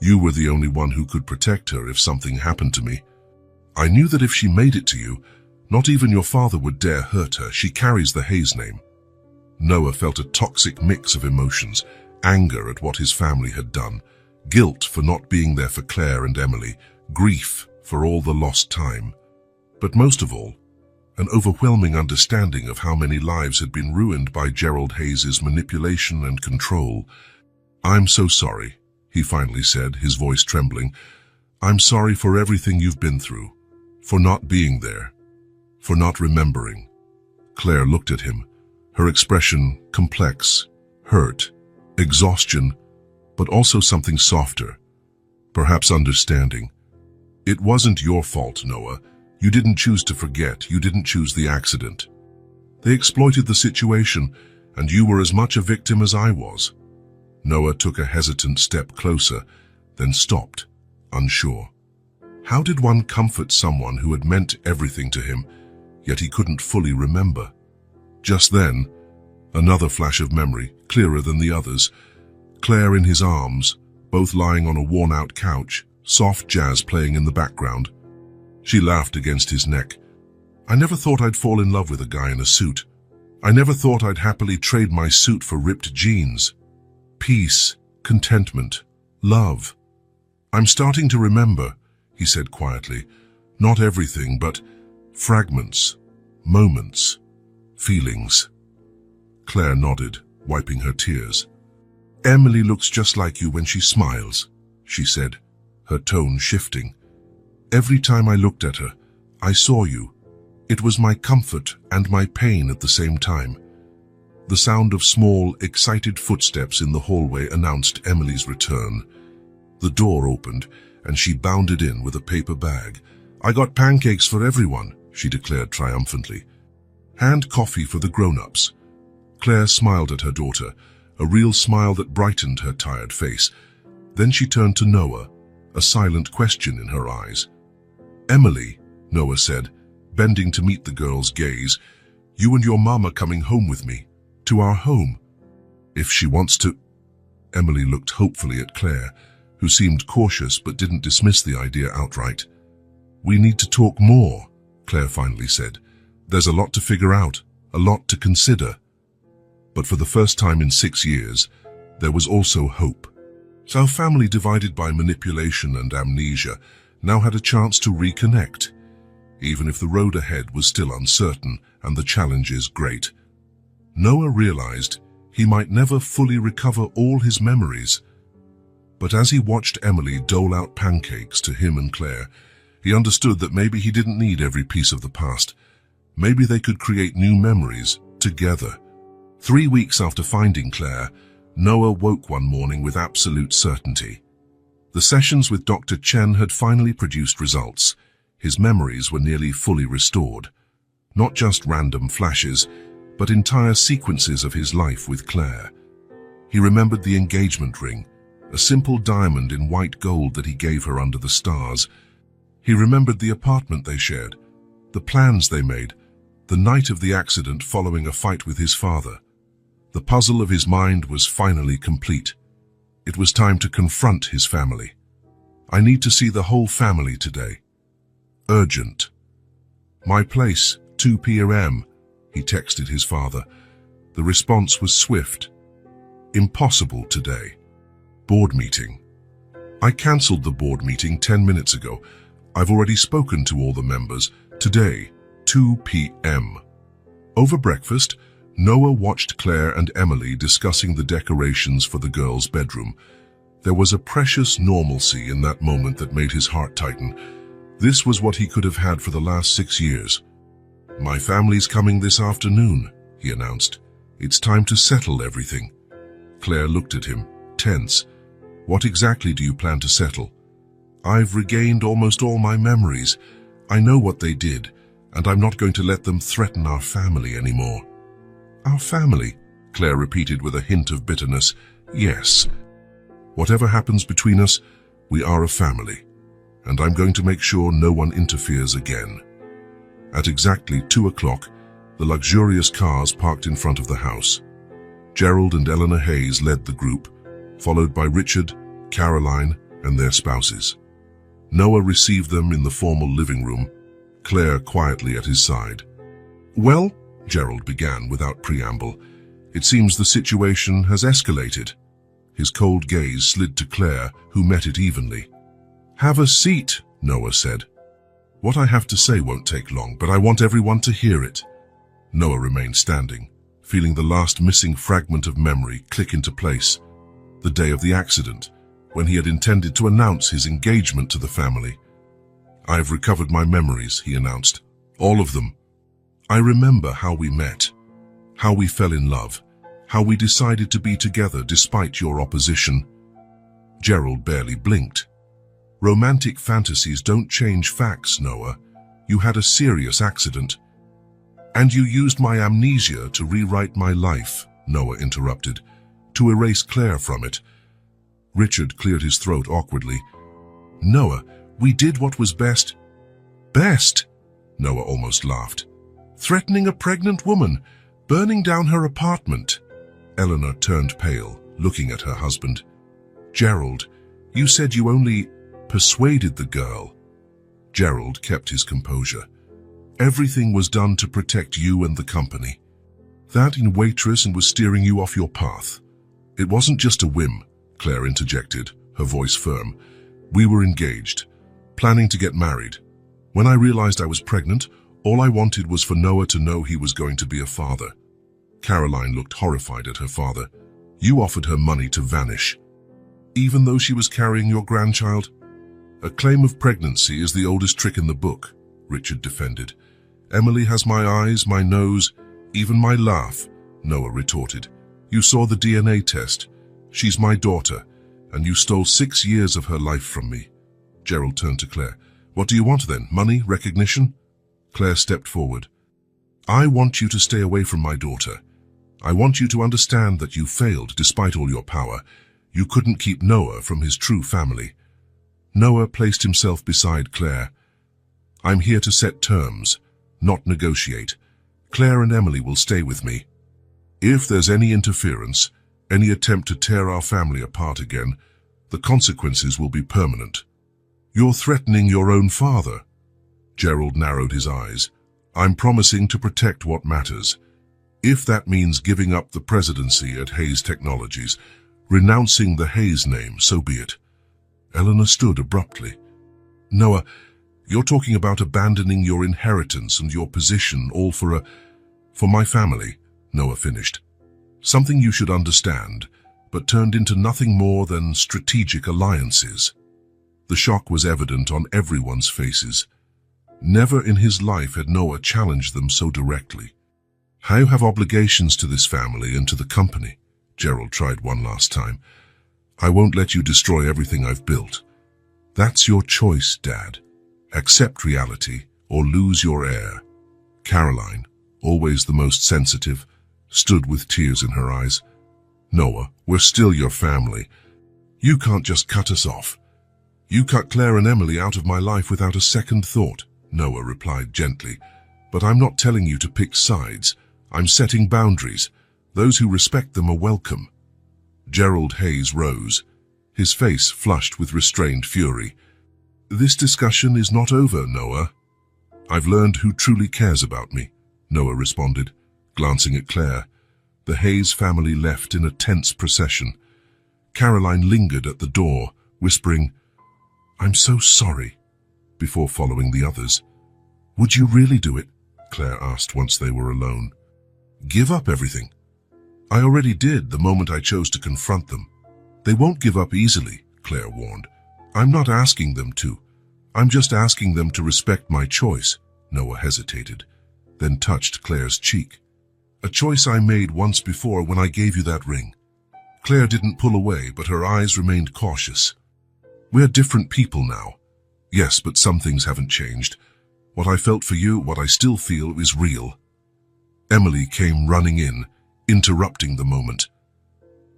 You were the only one who could protect her if something happened to me. I knew that if she made it to you, not even your father would dare hurt her. She carries the Hayes name. Noah felt a toxic mix of emotions, anger at what his family had done, guilt for not being there for Claire and Emily, grief for all the lost time. But most of all, an overwhelming understanding of how many lives had been ruined by Gerald Hayes' manipulation and control. I'm so sorry, he finally said, his voice trembling. I'm sorry for everything you've been through, for not being there, for not remembering. Claire looked at him, her expression complex, hurt, exhaustion, but also something softer, perhaps understanding. It wasn't your fault, Noah. You didn't choose to forget. You didn't choose the accident. They exploited the situation, and you were as much a victim as I was. Noah took a hesitant step closer, then stopped, unsure. How did one comfort someone who had meant everything to him, yet he couldn't fully remember? Just then, another flash of memory, clearer than the others. Claire in his arms, both lying on a worn-out couch, soft jazz playing in the background. She laughed against his neck. I never thought I'd fall in love with a guy in a suit. I never thought I'd happily trade my suit for ripped jeans. Peace, contentment, love. I'm starting to remember, he said quietly. Not everything, but fragments, moments, feelings. Claire nodded, wiping her tears. Emily looks just like you when she smiles, she said, her tone shifting. Every time I looked at her, I saw you. It was my comfort and my pain at the same time. The sound of small, excited footsteps in the hallway announced Emily's return. The door opened, and she bounded in with a paper bag. I got pancakes for everyone, she declared triumphantly. And coffee for the grown-ups. Claire smiled at her daughter, a real smile that brightened her tired face. Then she turned to Noah, a silent question in her eyes. Emily, Noah said, bending to meet the girl's gaze, you and your mom are coming home with me, to our home. If she wants to... Emily looked hopefully at Claire, who seemed cautious but didn't dismiss the idea outright. We need to talk more, Claire finally said. There's a lot to figure out, a lot to consider. But for the first time in 6 years, there was also hope. Our family, divided by manipulation and amnesia, now had a chance to reconnect, even if the road ahead was still uncertain and the challenges great. Noah realized he might never fully recover all his memories. But as he watched Emily dole out pancakes to him and Claire, he understood that maybe he didn't need every piece of the past. Maybe they could create new memories together. 3 weeks after finding Claire, Noah woke one morning with absolute certainty. The sessions with Dr. Chen had finally produced results. His memories were nearly fully restored. Not just random flashes, but entire sequences of his life with Claire. He remembered the engagement ring, a simple diamond in white gold that he gave her under the stars. He remembered the apartment they shared, the plans they made, the night of the accident following a fight with his father. The puzzle of his mind was finally complete. It was time to confront his family. I need to see the whole family today. Urgent. My place, 2 p.m., he texted his father. The response was swift. Impossible today. Board meeting. I cancelled the board meeting 10 minutes ago. I've already spoken to all the members. Today, 2 p.m. Over breakfast, Noah watched Claire and Emily discussing the decorations for the girls' bedroom. There was a precious normalcy in that moment that made his heart tighten. This was what he could have had for the last 6 years. "My family's coming this afternoon," he announced. "It's time to settle everything." Claire looked at him, tense. "What exactly do you plan to settle?" "I've regained almost all my memories. I know what they did, and I'm not going to let them threaten our family anymore." "Our family?" Claire repeated with a hint of bitterness. "Yes. Whatever happens between us, we are a family, and I'm going to make sure no one interferes again." At exactly 2 o'clock, the luxurious cars parked in front of the house. Gerald and Eleanor Hayes led the group, followed by Richard, Caroline, and their spouses. Noah received them in the formal living room, Claire quietly at his side. "Well," Gerald began without preamble, "it seems the situation has escalated." His cold gaze slid to Claire, who met it evenly. "Have a seat," Noah said. "What I have to say won't take long, but I want everyone to hear it." Noah remained standing, feeling the last missing fragment of memory click into place. The day of the accident, when he had intended to announce his engagement to the family. "I've recovered my memories," he announced. "All of them. I remember how we met, how we fell in love, how we decided to be together despite your opposition." Gerald barely blinked. "Romantic fantasies don't change facts, Noah. You had a serious accident." "And you used my amnesia to rewrite my life," Noah interrupted, "to erase Claire from it." Richard cleared his throat awkwardly. "Noah, we did what was best." "Best?" Noah almost laughed. "Threatening a pregnant woman, burning down her apartment." Eleanor turned pale, looking at her husband. "Gerald, you said you only persuaded the girl." Gerald kept his composure. "Everything was done to protect you and the company. That in waitress and was steering you off your path." "It wasn't just a whim," Claire interjected, her voice firm. "We were engaged, planning to get married. When I realized I was pregnant, all I wanted was for Noah to know he was going to be a father." Caroline looked horrified at her father. "You offered her money to vanish, even though she was carrying your grandchild?" "A claim of pregnancy is the oldest trick in the book," Richard defended. "Emily has my eyes, my nose, even my laugh," Noah retorted. "You saw the DNA test. She's my daughter, and you stole 6 years of her life from me." Gerald turned to Claire. "What do you want then? Money? Recognition?" Claire stepped forward. "I want you to stay away from my daughter. I want you to understand that you failed despite all your power. You couldn't keep Noah from his true family." Noah placed himself beside Claire. "I'm here to set terms, not negotiate. Claire and Emily will stay with me. If there's any interference, any attempt to tear our family apart again, the consequences will be permanent." "You're threatening your own father." Gerald narrowed his eyes. "I'm promising to protect what matters. If that means giving up the presidency at Hayes Technologies, renouncing the Hayes name, so be it." Eleanor stood abruptly. "Noah, you're talking about abandoning your inheritance and your position all for my family," Noah finished. "Something you should understand, but turned into nothing more than strategic alliances." The shock was evident on everyone's faces. Never in his life had Noah challenged them so directly. "I have obligations to this family and to the company," Gerald tried one last time. "I won't let you destroy everything I've built." "That's your choice, Dad. Accept reality or lose your heir." Caroline, always the most sensitive, stood with tears in her eyes. "Noah, we're still your family. You can't just cut us off." "You cut Claire and Emily out of my life without a second thought," Noah replied gently. "But I'm not telling you to pick sides. I'm setting boundaries. Those who respect them are welcome." Gerald Hayes rose, his face flushed with restrained fury. "This discussion is not over, Noah." "I've learned who truly cares about me," Noah responded, glancing at Claire. The Hayes family left in a tense procession. Caroline lingered at the door, whispering, "I'm so sorry," before following the others. Would you really do it? Claire asked once they were alone. Give up everything. I already did the moment I chose to confront them. They won't give up easily, Claire warned. I'm not asking them to. I'm just asking them to respect my choice. Noah hesitated, then touched Claire's cheek. A choice I made once before when I gave you that ring. Claire didn't pull away, but her eyes remained cautious. We're different people now. Yes, but some things haven't changed. What I felt for you, what I still feel, is real. Emily came running in, interrupting the moment.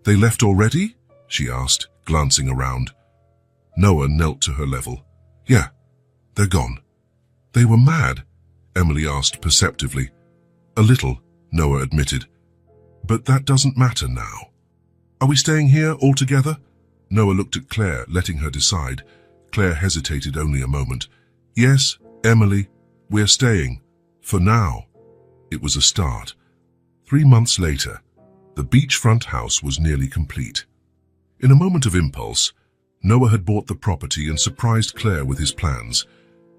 They left already? She asked, glancing around. Noah knelt to her level. Yeah, they're gone. They were mad? Emily asked perceptively. A little, Noah admitted. But that doesn't matter now. Are we staying here all together? Noah looked at Claire, letting her decide. Claire hesitated only a moment. Yes, Emily, we're staying. For now. It was a start. 3 months later, the beachfront house was nearly complete. In a moment of impulse, Noah had bought the property and surprised Claire with his plans.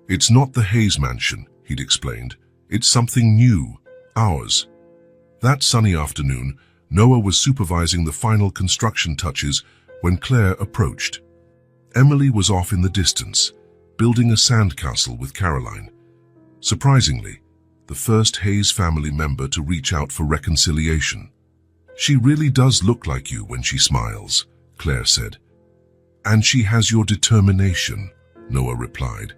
It's not the Hayes mansion, he'd explained. It's something new, ours. That sunny afternoon, Noah was supervising the final construction touches when Claire approached. Emily was off in the distance, building a sandcastle with Caroline. Surprisingly, the first Hayes family member to reach out for reconciliation. She really does look like you when she smiles, Claire said. And she has your determination, Noah replied.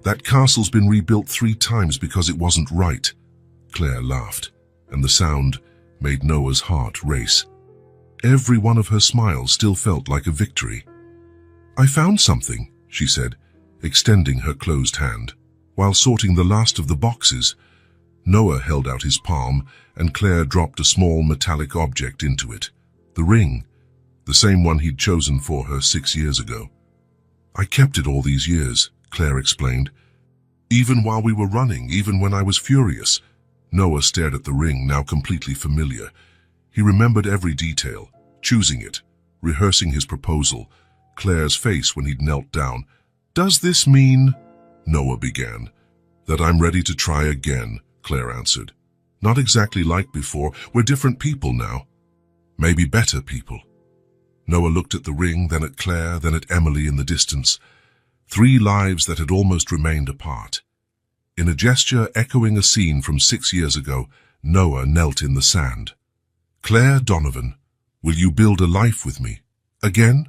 That castle's been rebuilt 3 times because it wasn't right. Claire laughed, and the sound made Noah's heart race. Every one of her smiles still felt like a victory. I found something, she said, extending her closed hand. While sorting the last of the boxes, Noah held out his palm, and Claire dropped a small metallic object into it. The ring, the same one he'd chosen for her 6 years ago. I kept it all these years, Claire explained. Even while we were running, even when I was furious. Noah stared at the ring, now completely familiar. He remembered every detail, choosing it, rehearsing his proposal, Claire's face when he'd knelt down. Does this mean, Noah began. That I'm ready to try again, Claire answered. Not exactly like before. We're different people now. Maybe better people. Noah looked at the ring, then at Claire, then at Emily in the distance. 3 lives that had almost remained apart. In a gesture echoing a scene from 6 years ago, Noah knelt in the sand. Claire Donovan, will you build a life with me? Again?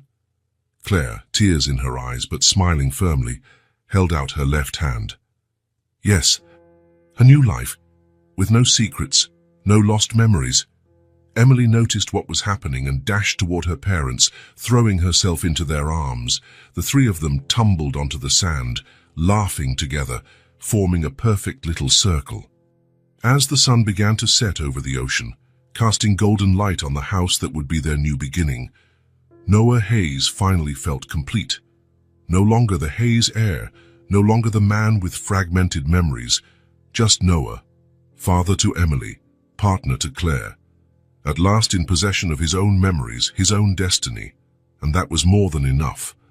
Claire, tears in her eyes but smiling firmly, held out her left hand. Yes, a new life, with no secrets, no lost memories. Emily noticed what was happening and dashed toward her parents, throwing herself into their arms. The 3 of them tumbled onto the sand, laughing together, forming a perfect little circle. As the sun began to set over the ocean, casting golden light on the house that would be their new beginning, Noah Hayes finally felt complete. No longer the Hayes heir, no longer the man with fragmented memories, just Noah, father to Emily, partner to Claire. At last in possession of his own memories, his own destiny, and that was more than enough.